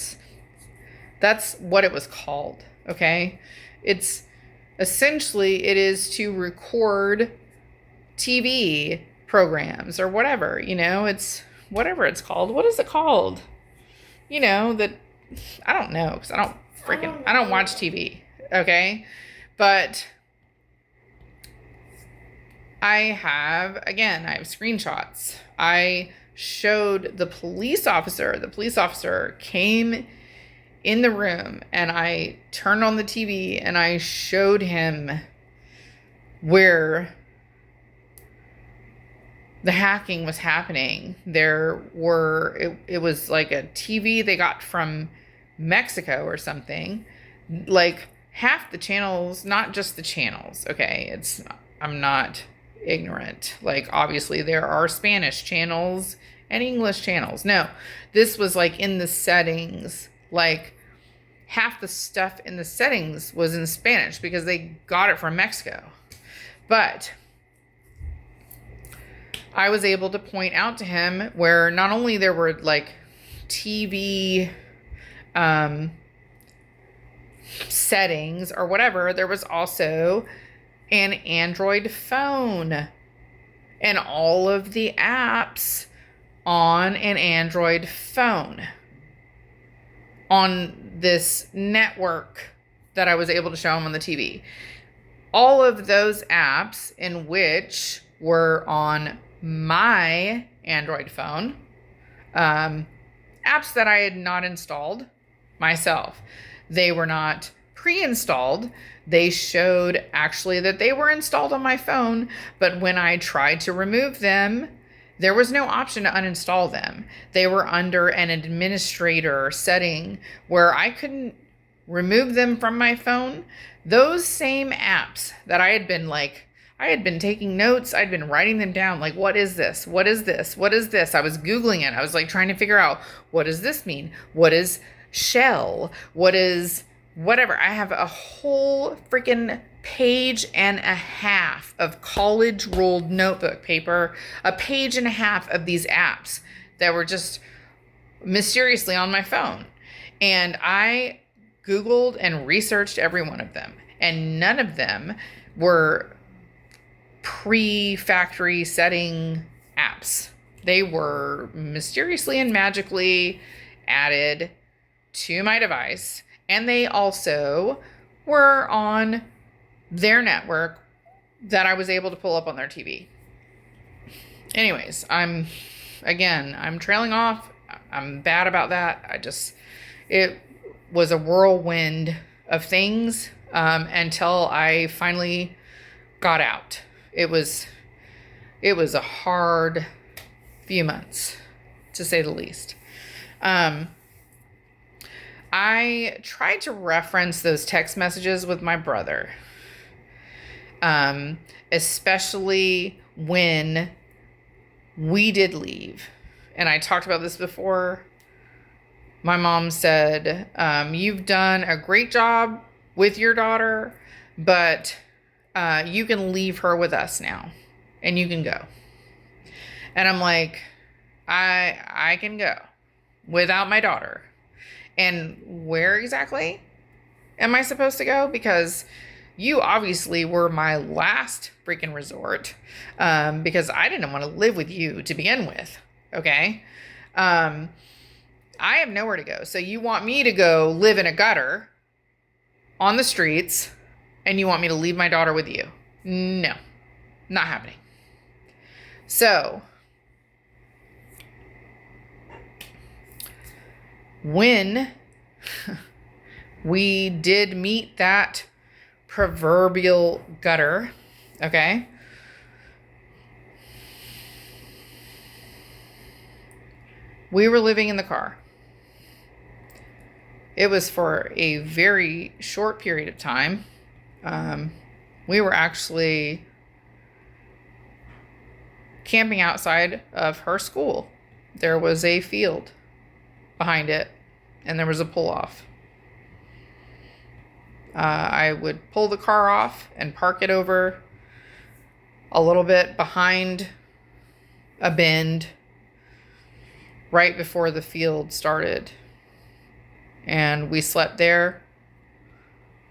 That's what it was called. Okay. It's essentially, it is to record TV programs or whatever, it's whatever it's called. What is it called? That I don't know, because I don't watch TV. Okay. But I have screenshots. I showed the police officer. The police officer came in the room and I turned on the TV and I showed him where the hacking was happening. It was like a TV they got from Mexico or something. Like half the channels, not just the channels, okay? I'm not ignorant. Like obviously there are Spanish channels and English channels. No, this was like in the settings, like half the stuff in the settings was in Spanish because they got it from Mexico. But I was able to point out to him where not only there were like TV settings or whatever, there was also an Android phone and all of the apps on an Android phone on this network that I was able to show him on the TV. All of those apps in which were on my Android phone, apps that I had not installed myself. They were not pre-installed. They showed actually that they were installed on my phone, but when I tried to remove them, there was no option to uninstall them. They were under an administrator setting where I couldn't remove them from my phone. Those same apps that I had been taking notes. I'd been writing them down. Like, what is this? What is this? What is this? I was Googling it. I was like trying to figure out, what does this mean? What is shell? What is whatever? I have a whole freaking page and a half of college ruled notebook paper, a page and a half of these apps that were just mysteriously on my phone. And I Googled and researched every one of them, and none of them were pre-factory setting apps. They were mysteriously and magically added to my device, and they also were on their network that I was able to pull up on their TV. Anyways, I'm trailing off. I'm bad about that. It was a whirlwind of things until I finally got out. It was a hard few months, to say the least. I tried to reference those text messages with my brother, especially when we did leave. And I talked about this before. My mom said, you've done a great job with your daughter, but you can leave her with us now and you can go. And I'm like, I can go without my daughter. And where exactly am I supposed to go? Because you obviously were my last freaking resort, because I didn't want to live with you to begin with. Okay. I have nowhere to go. So you want me to go live in a gutter on the streets, and you want me to leave my daughter with you? No, not happening. So when we did meet that proverbial gutter, okay, we were living in the car. It was for a very short period of time. We were actually camping outside of her school. There was a field behind it, and there was a pull-off. I would pull the car off and park it over a little bit behind a bend right before the field started. And we slept there.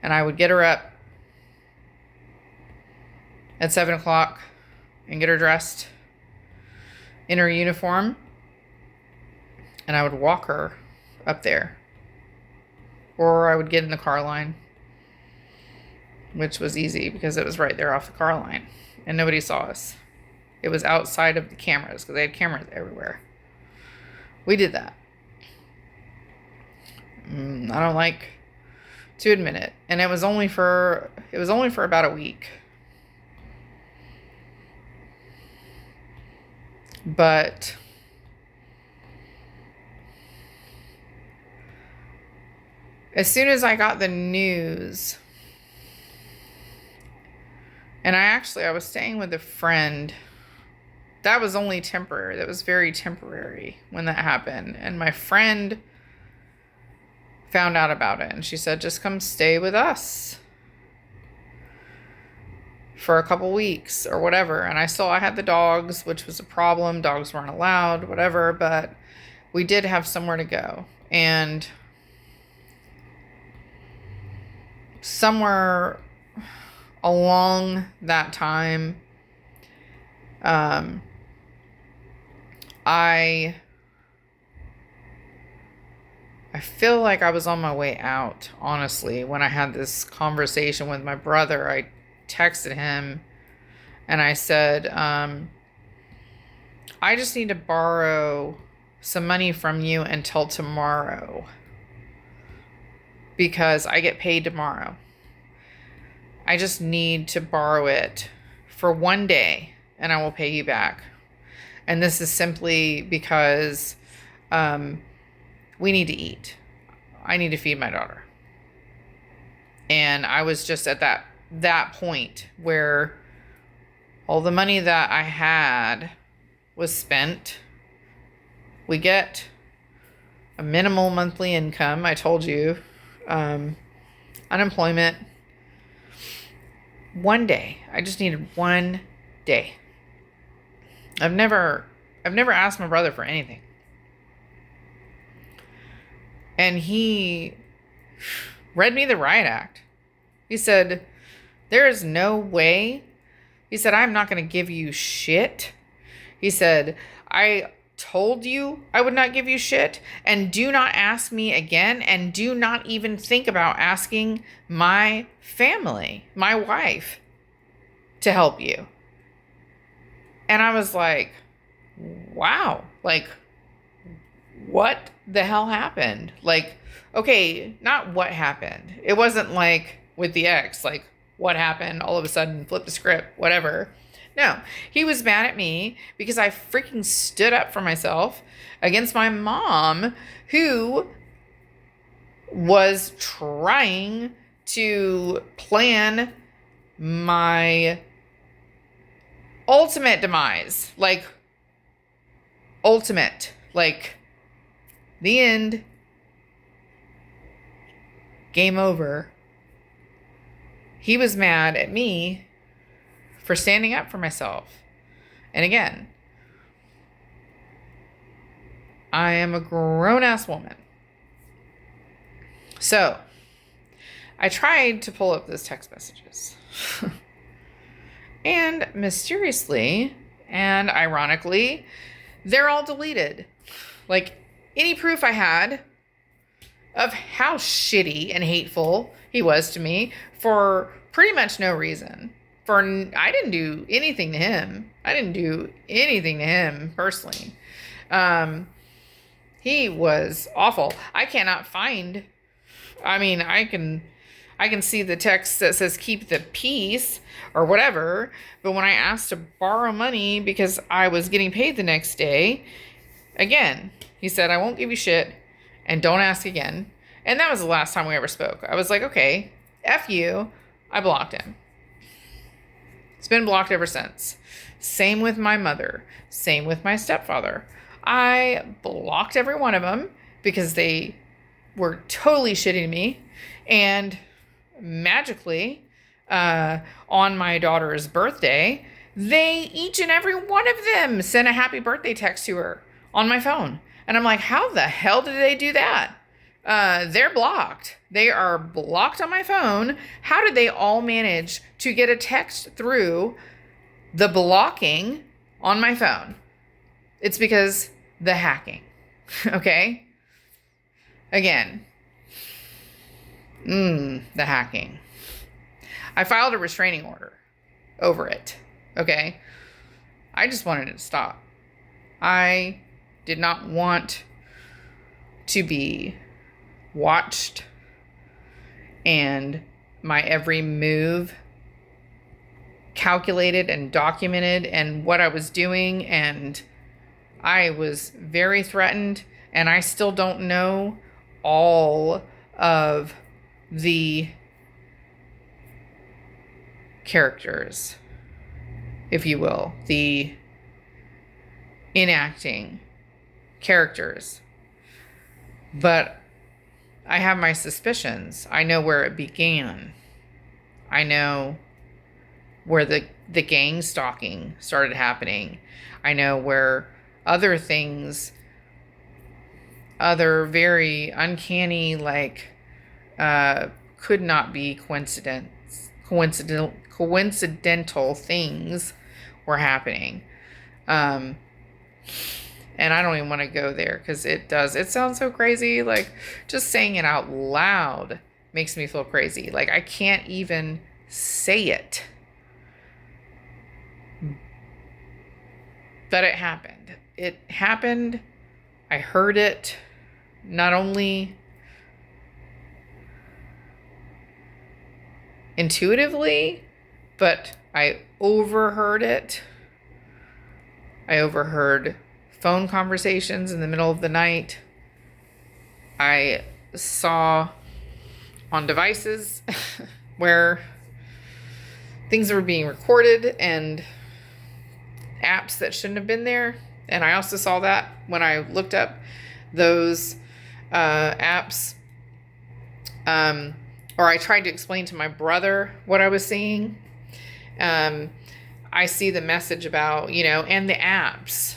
And I would get her up at 7 o'clock and get her dressed in her uniform. And I would walk her up there. Or I would get in the car line, which was easy because it was right there off the car line. And nobody saw us. It was outside of the cameras because they had cameras everywhere. We did that. I don't like to admit it. And it was only for about a week. But as soon as I got the news, and I was staying with a friend. That was only temporary. That was very temporary when that happened. And my friend found out about it. And she said, just come stay with us for a couple weeks or whatever. And I had the dogs, which was a problem. Dogs weren't allowed, whatever. But we did have somewhere to go. And somewhere along that time, I feel like I was on my way out, honestly, when I had this conversation with my brother. I texted him and I said, I just need to borrow some money from you until tomorrow because I get paid tomorrow. I just need to borrow it for one day and I will pay you back. And this is simply because we need to eat. I need to feed my daughter. And I was just at that point where all the money that I had was spent. We get a minimal monthly income. I told you, unemployment. One day. I just needed one day. I've never asked my brother for anything. And he read me the riot act. He said, there is no way. He said, I'm not going to give you shit. He said, I told you I would not give you shit. And do not ask me again. And do not even think about asking my family, my wife, to help you. And I was like, wow, like, what the hell happened? Like, okay, not what happened. It wasn't like with the ex, like, what happened? All of a sudden, flip the script, whatever. No, he was mad at me because I freaking stood up for myself against my mom, who was trying to plan my ultimate demise. Like, ultimate. Like, the end. Game over. He was mad at me for standing up for myself. And again, I am a grown-ass woman. So, I tried to pull up those text messages. And mysteriously and ironically, they're all deleted. Like, any proof I had of how shitty and hateful he was to me for pretty much no reason. I didn't do anything to him. I didn't do anything to him personally. He was awful. I cannot find. I mean, I can see the text that says keep the peace or whatever. But when I asked to borrow money because I was getting paid the next day, again, he said, I won't give you shit and don't ask again. And that was the last time we ever spoke. I was like, okay, F you. I blocked him. It's been blocked ever since. Same with my mother. Same with my stepfather. I blocked every one of them because they were totally shitting me. And magically, on my daughter's birthday, each and every one of them sent a happy birthday text to her on my phone. And I'm like, how the hell did they do that? they're blocked. They are blocked on my phone. How did they all manage to get a text through the blocking on my phone? It's because the hacking. Okay? Again, the hacking. I filed a restraining order over it. Okay? I just wanted it to stop. I did not want to be watched and my every move calculated and documented and what I was doing, and I was very threatened, and I still don't know all of the characters, if you will, the enacting characters. But I have my suspicions. I know where it began. I know where the gang stalking started happening. I know where other things, other very uncanny, like, could not be coincidental things were happening. And I don't even want to go there because it sounds so crazy. Like, just saying it out loud makes me feel crazy. Like, I can't even say it. But it happened. It happened. I heard it. Not only intuitively, but I overheard it. I overheard phone conversations in the middle of the night. I saw on devices where things were being recorded and apps that shouldn't have been there. And I also saw that when I looked up those apps, or I tried to explain to my brother what I was seeing. I see the message about, and the apps.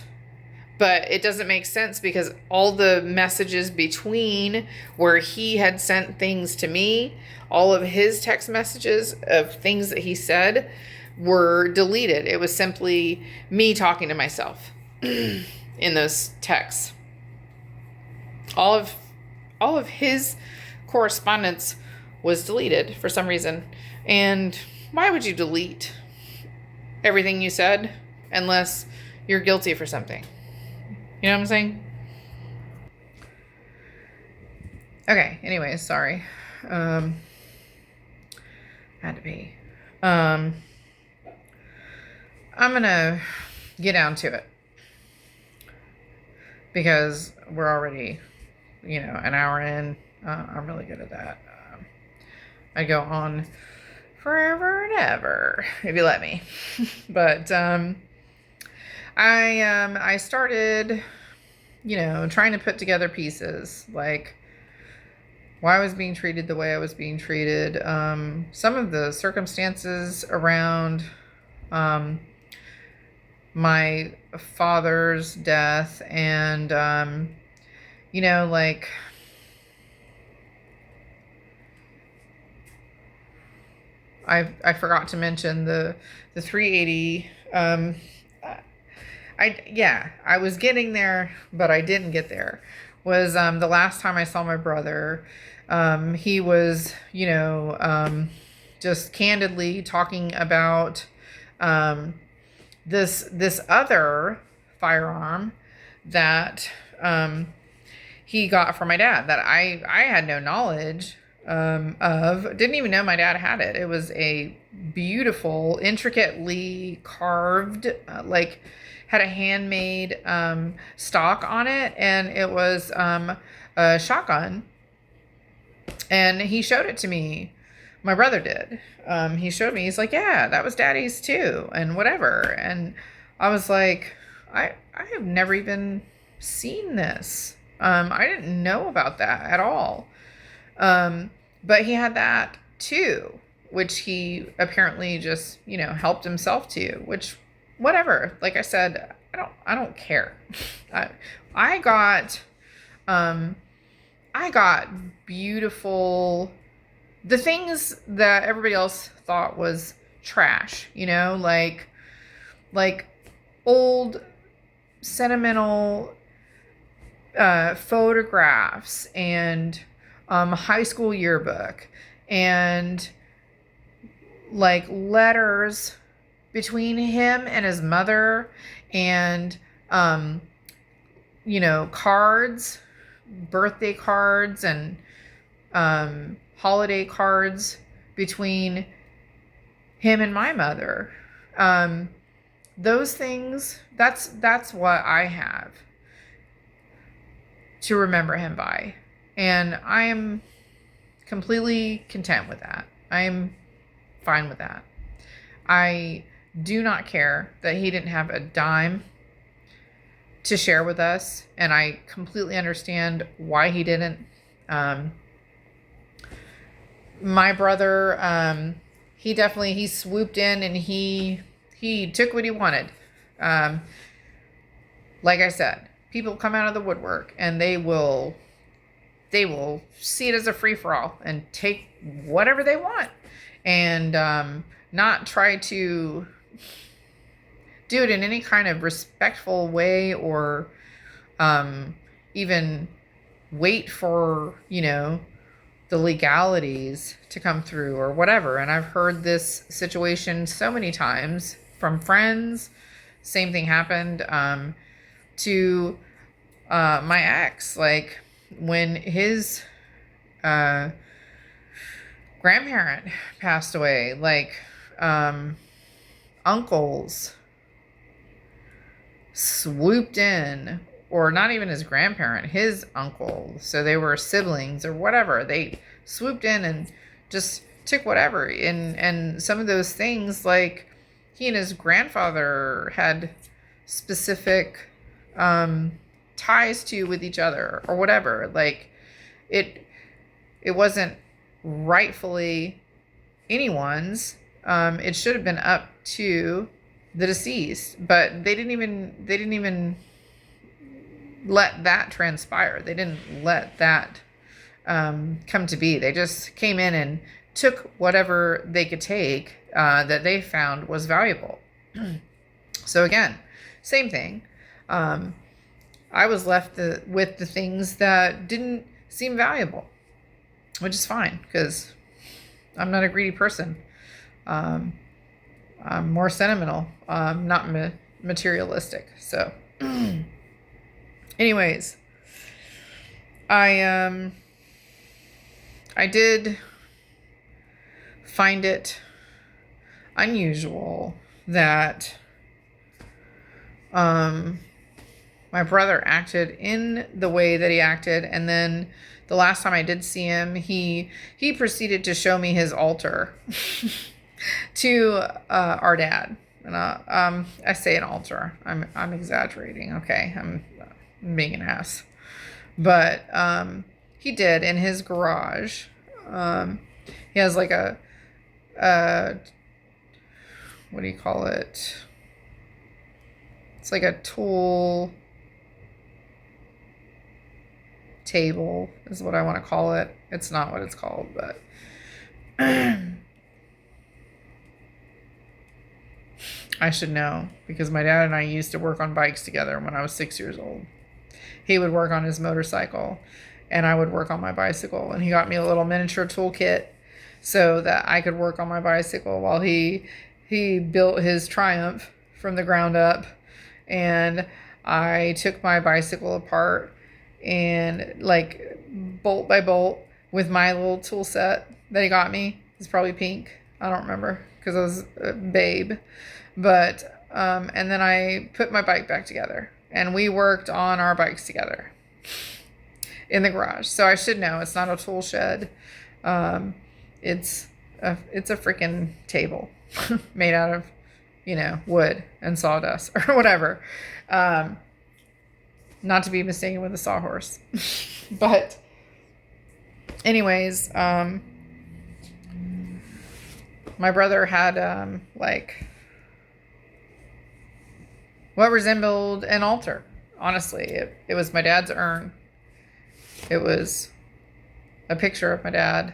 But it doesn't make sense because all the messages between where he had sent things to me, all of his text messages of things that he said were deleted. It was simply me talking to myself in those texts. All of his correspondence was deleted for some reason. And why would you delete everything you said unless you're guilty for something? You know what I'm saying? Okay, anyways, sorry. Had to pee. I'm gonna get down to it because we're already, an hour in. I'm really good at that. I go on forever and ever if you let me. But I started, trying to put together pieces, like why I was being treated the way I was being treated, some of the circumstances around my father's death, and like I forgot to mention the 380. I was getting there, but I didn't get there. Was the last time I saw my brother. He was, just candidly talking about this other firearm that he got from my dad that I had no knowledge of. Didn't even know my dad had it. It was a beautiful, intricately carved, had a handmade stock on it, and it was a shotgun. And he showed it to me. My brother did. He showed me. He's like, yeah, that was Daddy's too, and whatever. And I was like, I have never even seen this. I didn't know about that at all. But he had that too, which he apparently just, helped himself to, which, whatever. Like I said, I don't care. I I got beautiful, the things that everybody else thought was trash, like old sentimental photographs and high school yearbook and like letters between him and his mother and cards, birthday cards and holiday cards between him and my mother. Those things, that's what I have to remember him by. And I am completely content with that. I am fine with that. I do not care that he didn't have a dime to share with us, and I completely understand why he didn't. My brother, he swooped in and he took what he wanted. Like I said, people come out of the woodwork and they will see it as a free-for-all and take whatever they want and not try to do it in any kind of respectful way or even wait for, the legalities to come through or whatever. And I've heard this situation so many times from friends. Same thing happened to my ex. Like when his grandparent passed away, like uncles swooped in, or not even his grandparent, his uncle. So they were siblings or whatever. They swooped in and just took whatever. And some of those things, like he and his grandfather had specific ties to with each other or whatever. Like it wasn't rightfully anyone's. It should have been up to the deceased, but they didn't even let that transpire. They didn't let that come to be. They just came in and took whatever they could take that they found was valuable. So again, same thing. I was left with the things that didn't seem valuable, which is fine because I'm not a greedy person. I'm more sentimental, not materialistic. So anyways, I did find it unusual that my brother acted in the way that he acted, and then the last time I did see him, he proceeded to show me his altar to our dad. And I say an altar. I'm exaggerating. Okay, I'm being an ass, but he did in his garage. He has like a what do you call it? It's like a tool table is what I want to call it. It's not what it's called, but I should know because my dad and I used to work on bikes together when I was 6 years old. He would work on his motorcycle and I would work on my bicycle, and he got me a little miniature toolkit so that I could work on my bicycle while he built his Triumph from the ground up. And I took my bicycle apart and like bolt by bolt with my little tool set that he got me. It's probably pink. I don't remember because I was a babe. But and then I put my bike back together and we worked on our bikes together in the garage. So I should know it's not a tool shed. It's a freaking table made out of, wood and sawdust or whatever. Not to be mistaken with a sawhorse. But anyways, my brother had like what resembled an altar. Honestly, it was my dad's urn. It was a picture of my dad.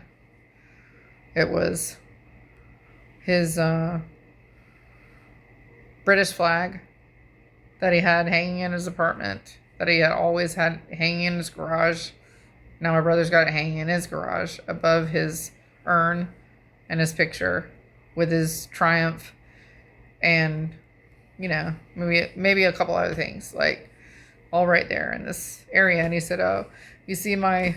It was his British flag that he had hanging in his apartment, that he had always had hanging in his garage. Now my brother's got it hanging in his garage above his urn and his picture with his triumph and, you know, maybe a couple other things, like all right there in this area. And he said, "Oh, you see my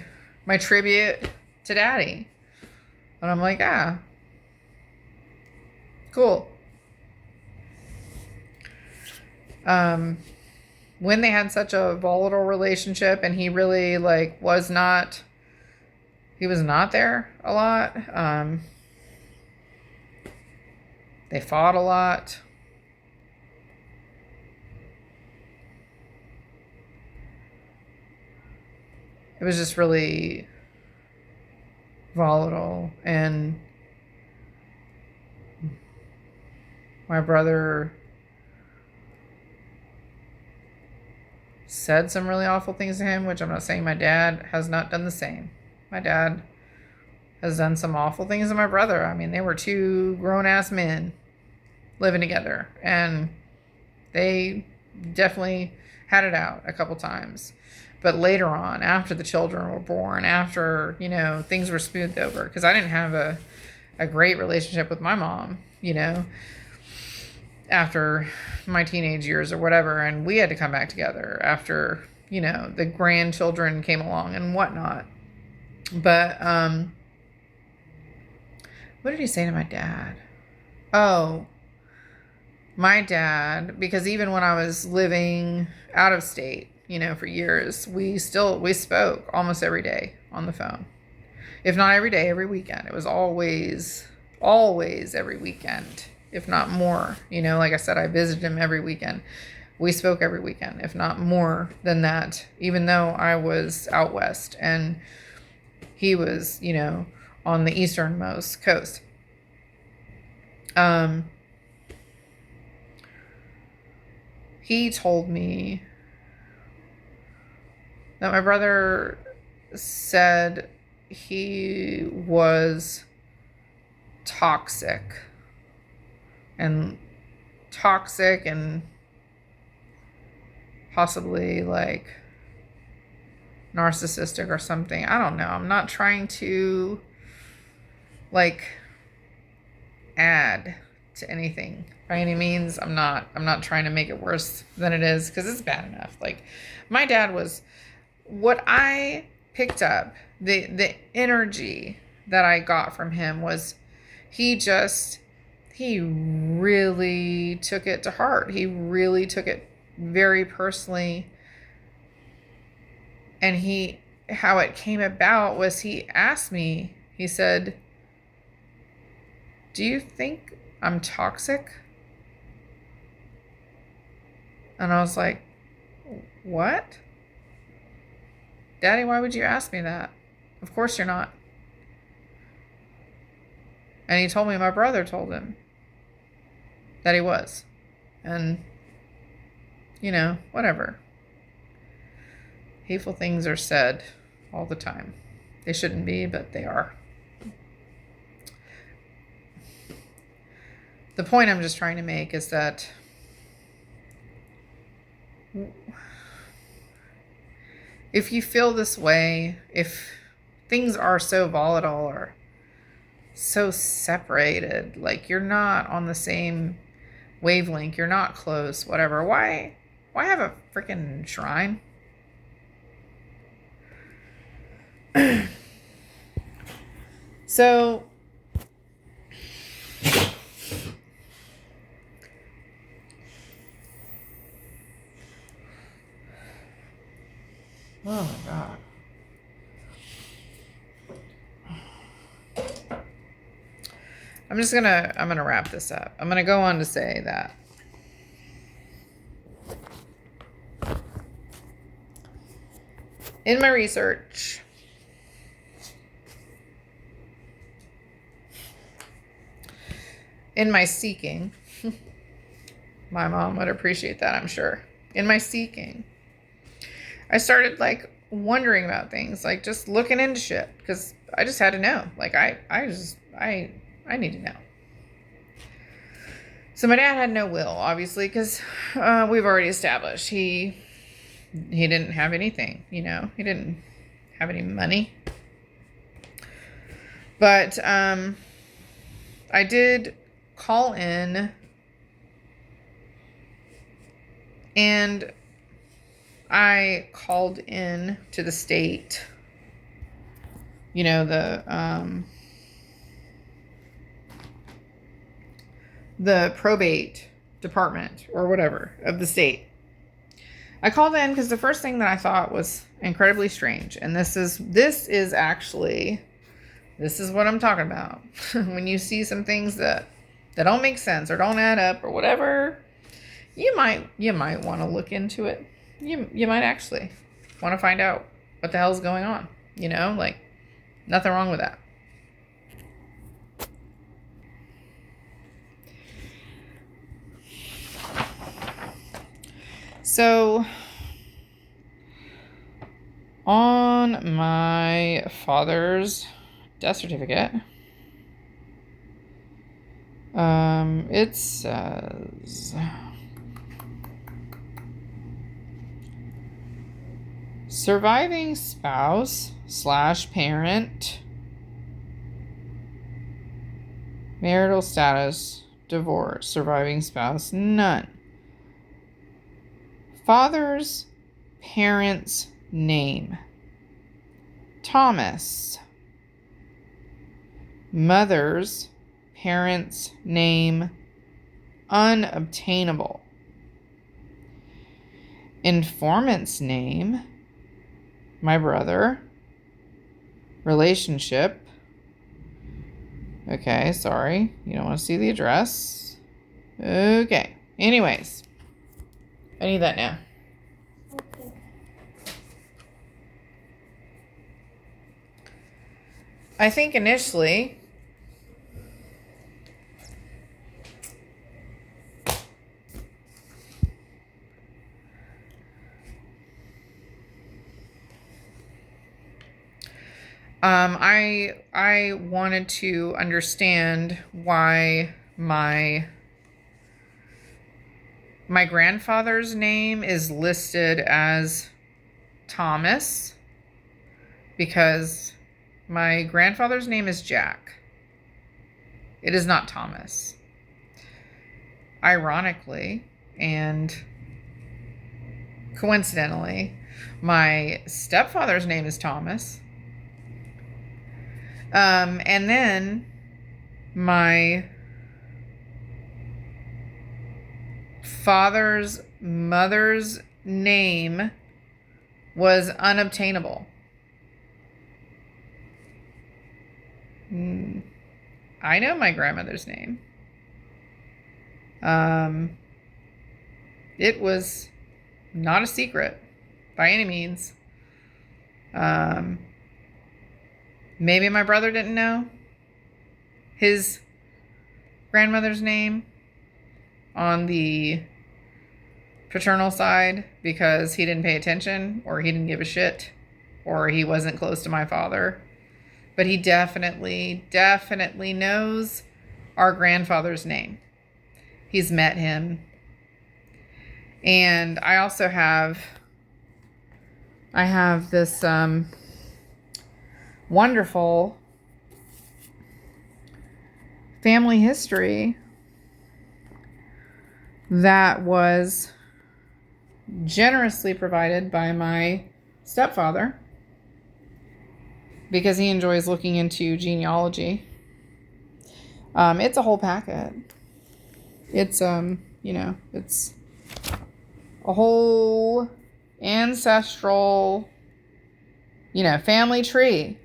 tribute to Daddy?" And I'm like, "Ah, cool." When they had such a volatile relationship and he really like was not there a lot. They fought a lot. It was just really volatile, and my brother said some really awful things to him, which I'm not saying my dad has not done the same. My dad has done some awful things to my brother. I mean, they were two grown-ass men living together, and they definitely had it out a couple times. But later on, after the children were born, after, you know, things were smoothed over, because I didn't have a great relationship with my mom, you know, after my teenage years or whatever, and we had to come back together after, you know, the grandchildren came along and whatnot. But what did he say to my dad? Oh, my dad, because even when I was living out of state, you know, for years, we spoke almost every day on the phone. If not every day, every weekend. It was always every weekend, if not more. You know, like I said, I visited him every weekend. We spoke every weekend, if not more than that, even though I was out west and he was, you know, on the easternmost coast. He told me that my brother said he was toxic and possibly like narcissistic or something. I don't know. I'm not trying to like add to anything by any means. I'm not trying to make it worse than it is, because it's bad enough. Like, my dad was, what I picked up, the energy that I got from him was he really took it to heart. He really took it very personally. And how it came about was he asked me, he said, "Do you think I'm toxic?" And I was like, "What? Daddy, why would you ask me that? Of course you're not." And he told me my brother told him that he was. And, you know, whatever. Hateful things are said all the time. They shouldn't be, but they are. The point I'm just trying to make is that if you feel this way, if things are so volatile or so separated, like you're not on the same wavelength, you're not close, whatever, why have a freaking shrine? So oh my God. I'm gonna wrap this up. I'm gonna go on to say that in my research, in my seeking, my mom would appreciate that, I'm sure. In my seeking, I started like wondering about things, like just looking into shit, because I just had to know. Like I need to know. So my dad had no will, obviously, because we've already established he didn't have anything. He didn't have any money. But I did call in, and I called in to the state, the probate department or whatever of the state. I called in because the first thing that I thought was incredibly strange, and this is what I'm talking about. When you see some things that don't make sense or don't add up or whatever, you might want to look into it. You might actually want to find out what the hell's going on. Like, nothing wrong with that. So, on my father's death certificate, it says surviving spouse / parent, marital status, divorce, surviving spouse, none. Father's parents' name, Thomas. Mother's parents' name, unobtainable. Informant's name, my brother. Relationship. Okay, sorry. You don't want to see the address. Okay. Anyways. I need that now. Okay. I think initially I wanted to understand why my grandfather's name is listed as Thomas, because my grandfather's name is Jack. It is not Thomas. Ironically and coincidentally, my stepfather's name is Thomas. And then my father's mother's name was unobtainable. I know my grandmother's name. It was not a secret by any means. Maybe my brother didn't know his grandmother's name on the paternal side because he didn't pay attention, or he didn't give a shit, or he wasn't close to my father. But he definitely knows our grandfather's name. He's met him. And I also have this wonderful family history that was generously provided by my stepfather, because he enjoys looking into genealogy. It's a whole packet. It's it's a whole ancestral, family tree.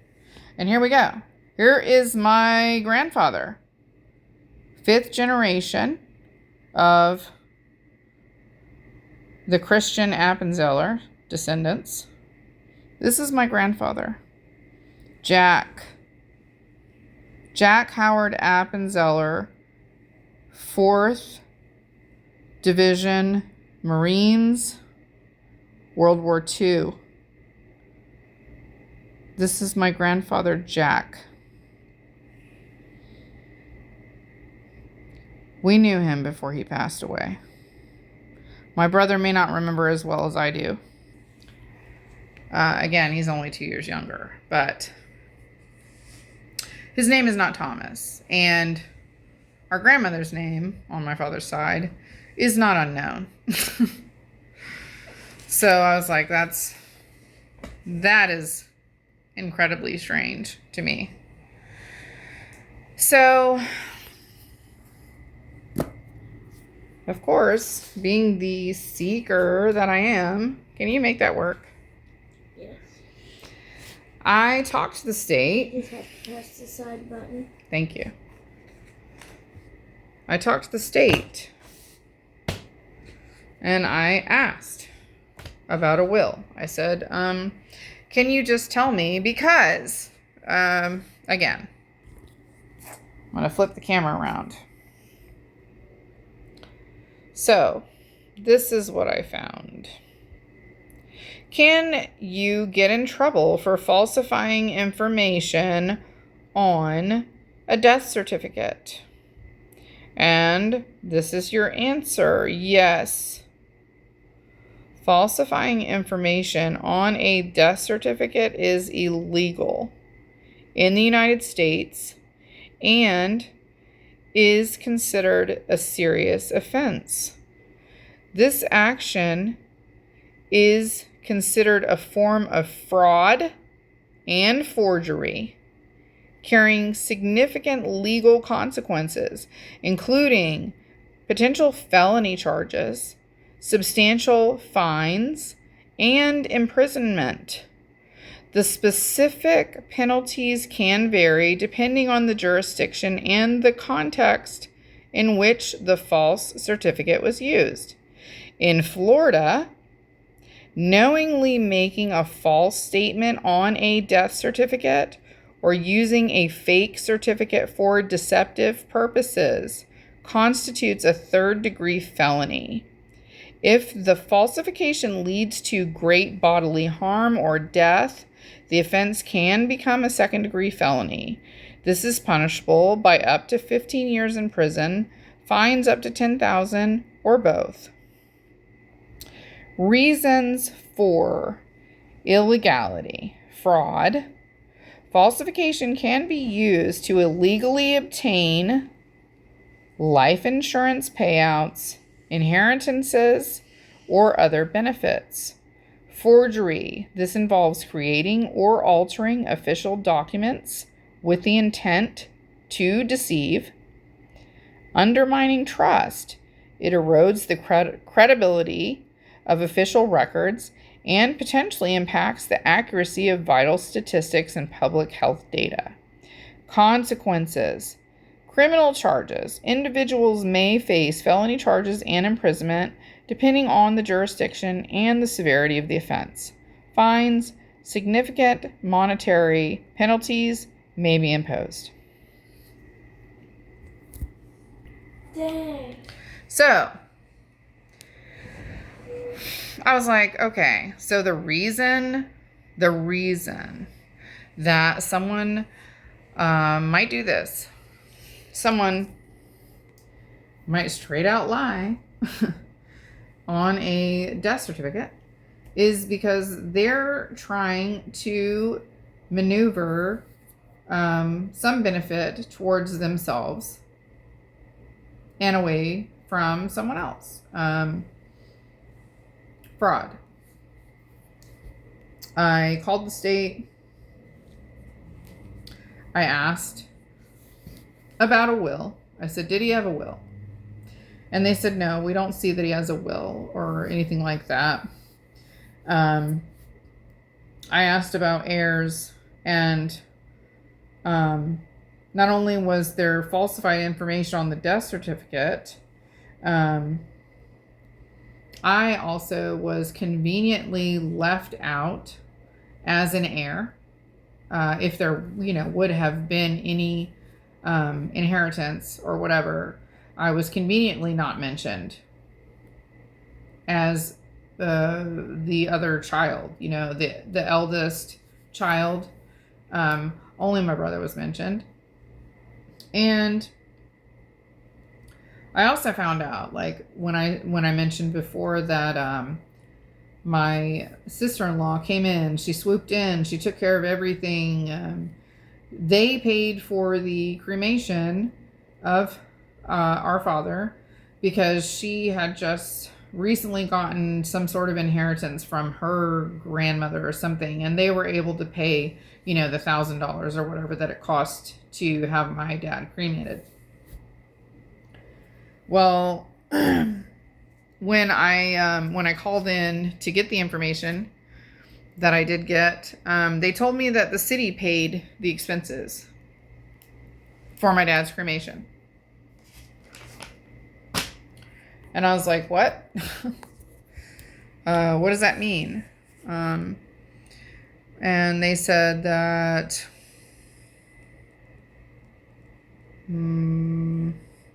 And here we go. Here is my grandfather, 5th generation of the Christian Appenzeller descendants. This is my grandfather, Jack Howard Appenzeller, 4th Division Marines, World War II. This is my grandfather, Jack. We knew him before he passed away. My brother may not remember as well as I do. Again, he's only 2 years younger, but his name is not Thomas. And our grandmother's name on my father's side is not unknown. So I was like, that is incredibly strange to me. So, of course, being the seeker that I am, can you make that work? Yes. I talked to the state. You just have to press the side button. Thank you. I talked to the state and I asked about a will. I said, can you just tell me, because, again, I'm going to flip the camera around. So, this is what I found. Can you get in trouble for falsifying information on a death certificate? And this is your answer. Yes. Falsifying information on a death certificate is illegal in the United States and is considered a serious offense. This action is considered a form of fraud and forgery, carrying significant legal consequences, including potential felony charges, substantial fines, and imprisonment. The specific penalties can vary depending on the jurisdiction and the context in which the false certificate was used. In Florida, knowingly making a false statement on a death certificate or using a fake certificate for deceptive purposes constitutes a third-degree felony. If the falsification leads to great bodily harm or death, the offense can become a second-degree felony. This is punishable by up to 15 years in prison, fines up to $10,000, or both. Reasons for illegality: fraud. Falsification can be used to illegally obtain life insurance payouts, inheritances, or other benefits. Forgery. This involves creating or altering official documents with the intent to deceive. Undermining trust. It erodes the credibility of official records and potentially impacts the accuracy of vital statistics and public health data. Consequences. Criminal charges. Individuals may face felony charges and imprisonment depending on the jurisdiction and the severity of the offense. Fines, significant monetary penalties may be imposed. Dang. So, I was like, okay, so the reason that someone might do this, someone might straight out lie on a death certificate, is because they're trying to maneuver some benefit towards themselves and away from someone else. Fraud. I called the state. I asked about a will. I said, did he have a will? And they said, no, we don't see that he has a will or anything like that. I asked about heirs, and not only was there falsified information on the death certificate, I also was conveniently left out as an heir. If there, would have been any inheritance or whatever, I was conveniently not mentioned as the other child, the eldest child. Only my brother was mentioned. And I also found out, like, when I mentioned before that my sister-in-law came in, she swooped in, she took care of everything. They paid for the cremation of our father because she had just recently gotten some sort of inheritance from her grandmother or something, and they were able to pay, the $1,000 or whatever that it cost to have my dad cremated. Well, when I called in to get the information that I did get, they told me that the city paid the expenses for my dad's cremation. And I was like, what? What does that mean? And they said that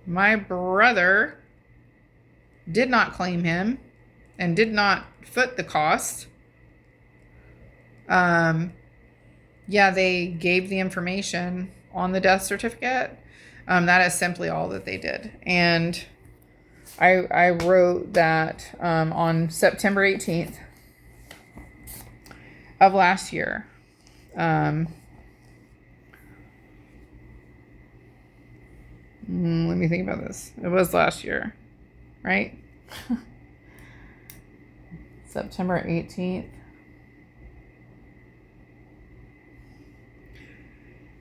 my brother did not claim him and did not foot the cost. Yeah, they gave the information on the death certificate. That is simply all that they did. And I wrote that on September 18th of last year. Let me think about this. It was last year, right? September 18th.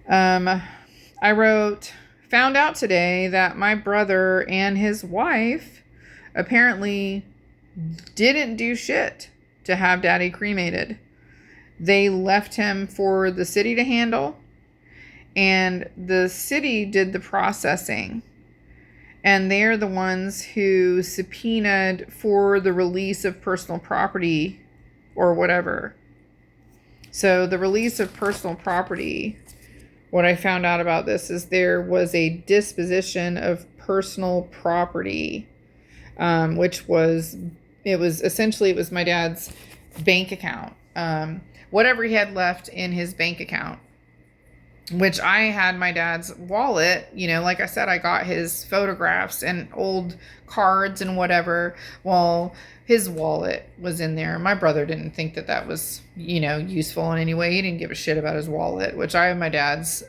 I wrote, found out today that my brother and his wife apparently didn't do shit to have daddy cremated. They left him for the city to handle, and the city did the processing. And they're the ones who subpoenaed for the release of personal property or whatever. So the release of personal property, what I found out about this is there was a disposition of personal property, which was my dad's bank account. Whatever he had left in his bank account, which I had my dad's wallet, like I said, I got his photographs and old cards and whatever. Well, his wallet was in there. My brother didn't think that was, useful in any way. He didn't give a shit about his wallet, which I have my dad's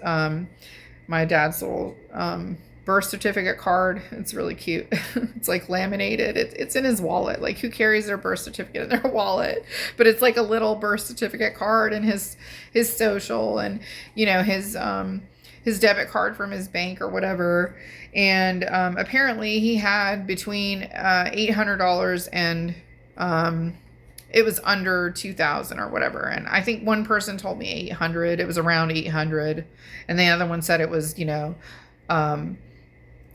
little, birth certificate card. It's really cute. It's like laminated. It's in his wallet. Like, who carries their birth certificate in their wallet? But it's like a little birth certificate card and his social and his debit card from his bank or whatever. And apparently he had between $800 and it was under 2,000 or whatever. And I think one person told me 800. It was around 800, and the other one said it was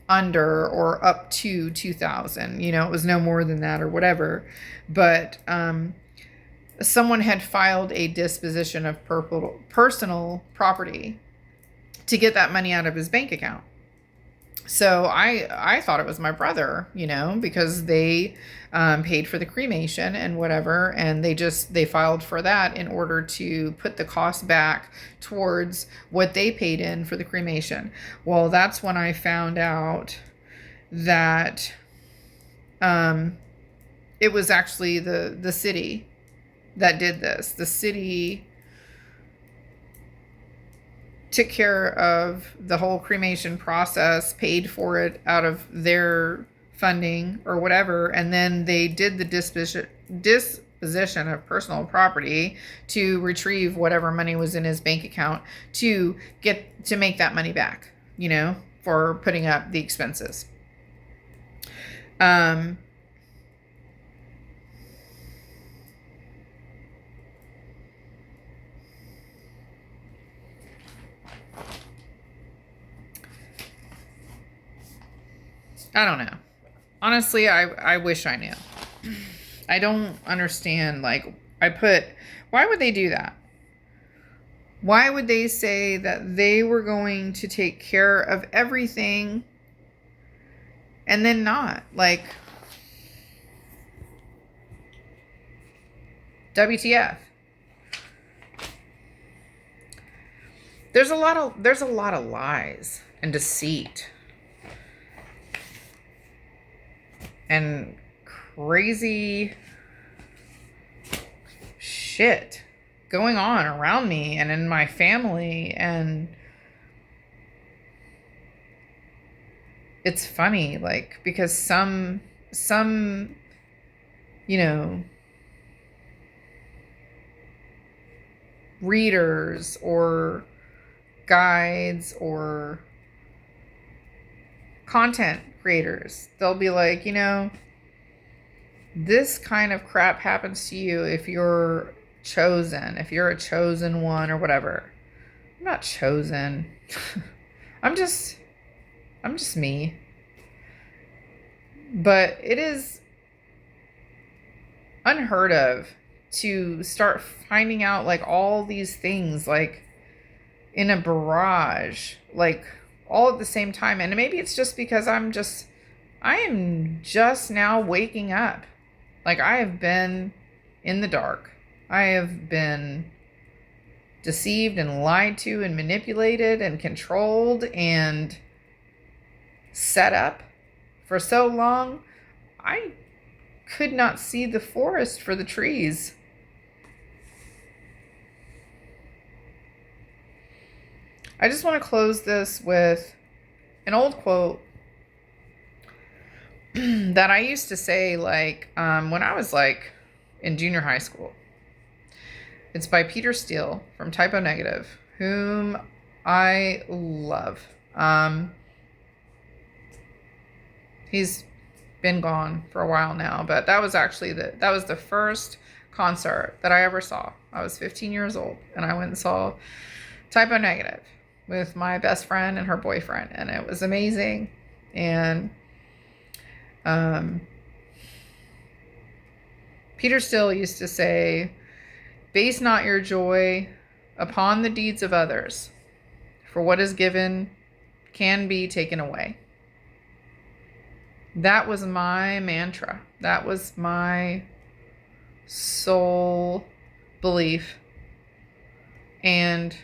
under or up to 2,000. It was no more than that or whatever. But someone had filed a disposition of personal property to get that money out of his bank account. So I thought it was my brother, because they paid for the cremation and whatever, and they filed for that in order to put the cost back towards what they paid in for the cremation. Well, that's when I found out that it was actually the city that did this. The city took care of the whole cremation process, paid for it out of their funding or whatever, and then they did the disposition of personal property to retrieve whatever money was in his bank account to make that money back, for putting up the expenses. I don't know. Honestly, I wish I knew. I don't understand. Like, why would they do that? Why would they say that they were going to take care of everything and then not? Like, WTF? there's a lot of lies and deceit and crazy shit going on around me and in my family, and it's funny, like, because some you know readers or guides or content creators, they'll be like, this kind of crap happens to you if you're chosen, if you're a chosen one or whatever. I'm not chosen. I'm just me. But it is unheard of to start finding out like all these things like in a barrage, like all at the same time. And maybe it's just because I am just now waking up. Like, I have been in the dark. I have been deceived and lied to and manipulated and controlled and set up for so long. I could not see the forest for the trees. I just want to close this with an old quote that I used to say, like, when I was like in junior high school. It's by Peter Steele from Typo Negative, whom I love. He's been gone for a while now, but that was actually that was the first concert that I ever saw. I was 15 years old, and I went and saw Typo Negative with my best friend and her boyfriend, and it was amazing. And Peter Steele used to say, "Base not your joy upon the deeds of others, for what is given can be taken away." That was my mantra. That was my sole belief, and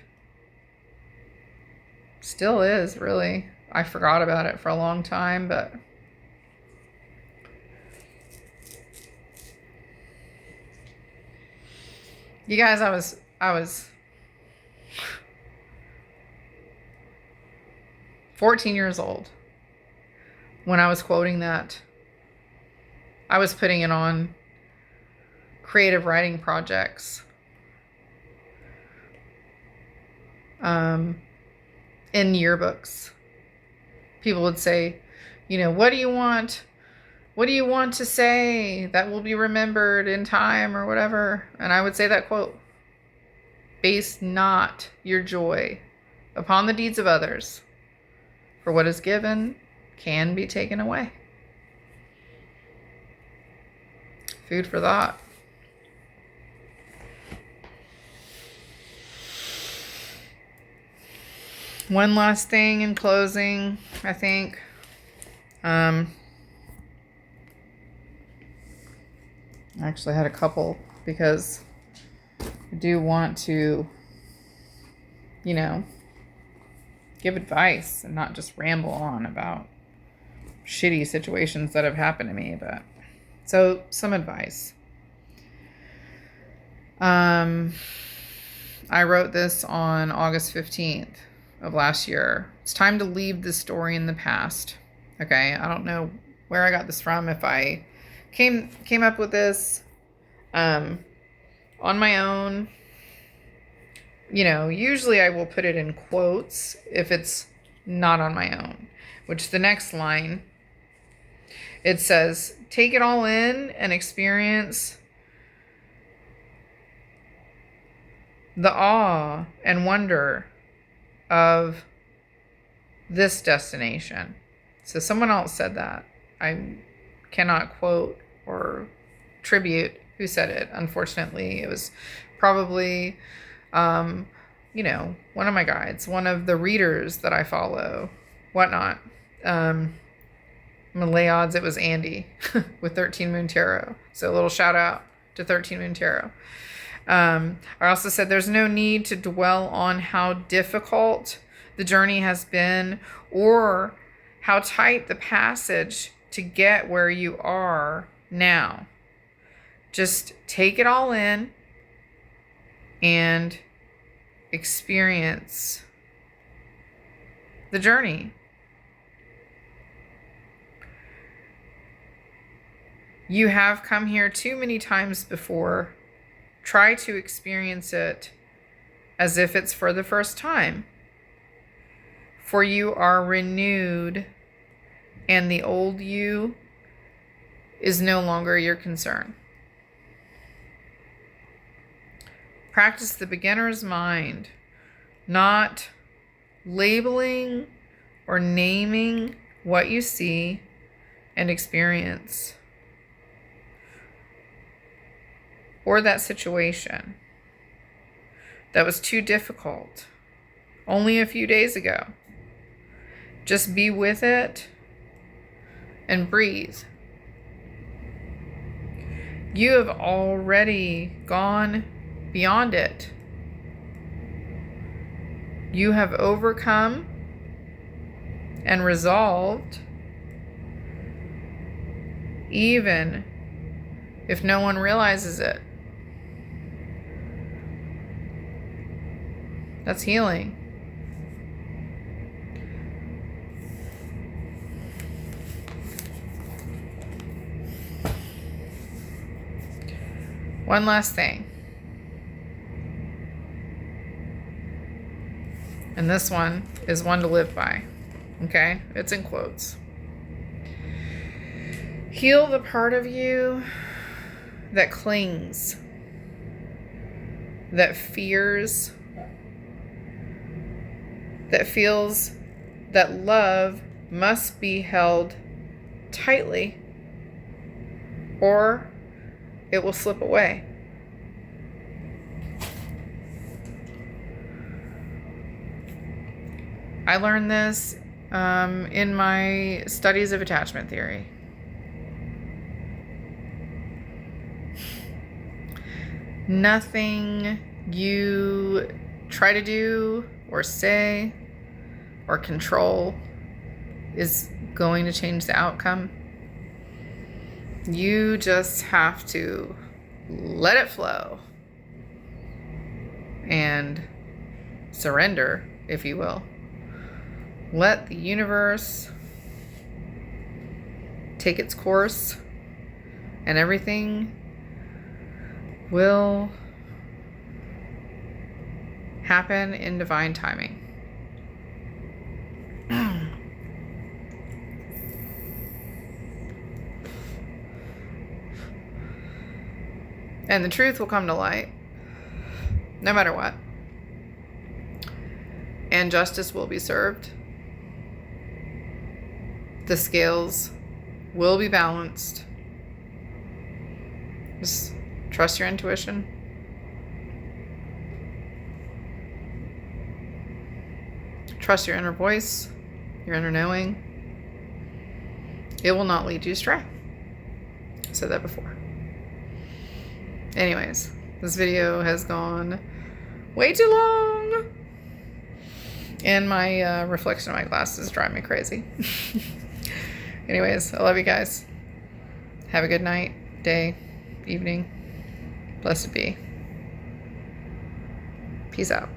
still is, really. I forgot about it for a long time, but you guys, I was 14 years old when I was quoting that. I was putting it on creative writing projects in yearbooks. People would say, what do you want? What do you want to say that will be remembered in time or whatever? And I would say that quote, "Base not your joy upon the deeds of others, for what is given can be taken away." Food for thought. One last thing in closing, I think. I actually had a couple, because I do want to, give advice and not just ramble on about shitty situations that have happened to me. But so some advice. I wrote this on August 15th of last year. It's time to leave this story in the past. Okay, I don't know where I got this from. If I came up with this on my own, usually I will put it in quotes if it's not on my own. Which the next line, it says, "Take it all in and experience the awe and wonder of this destination." So someone else said that. I cannot quote or tribute who said it. Unfortunately, it was probably, one of my guides, one of the readers that I follow, whatnot. I'm gonna lay odds it was Andy with 13 Moon Tarot. So a little shout out to 13 Moon Tarot. I also said there's no need to dwell on how difficult the journey has been or how tight the passage to get where you are now. Just take it all in and experience the journey. You have come here too many times before. Try to experience it as if it's for the first time. For you are renewed, and the old you is no longer your concern. Practice the beginner's mind, not labeling or naming what you see and experience, or that situation that was too difficult only a few days ago. Just be with it and breathe. You have already gone beyond it. You have overcome and resolved, even if no one realizes it. That's healing. One last thing. And this one is one to live by. Okay? It's in quotes. Heal the part of you that clings, that fears, that feels that love must be held tightly or it will slip away. I learned this in my studies of attachment theory. Nothing you try to do or say or control is going to change the outcome. You just have to let it flow and surrender, if you will. Let the universe take its course, and everything will happen in divine timing. And the truth will come to light, no matter what. And justice will be served. The scales will be balanced. Just trust your intuition. Trust your inner voice, your inner knowing. It will not lead you astray. I said that before. Anyways, this video has gone way too long. And my reflection of my glasses drive me crazy. Anyways, I love you guys. Have a good night, day, evening. Blessed be. Peace out.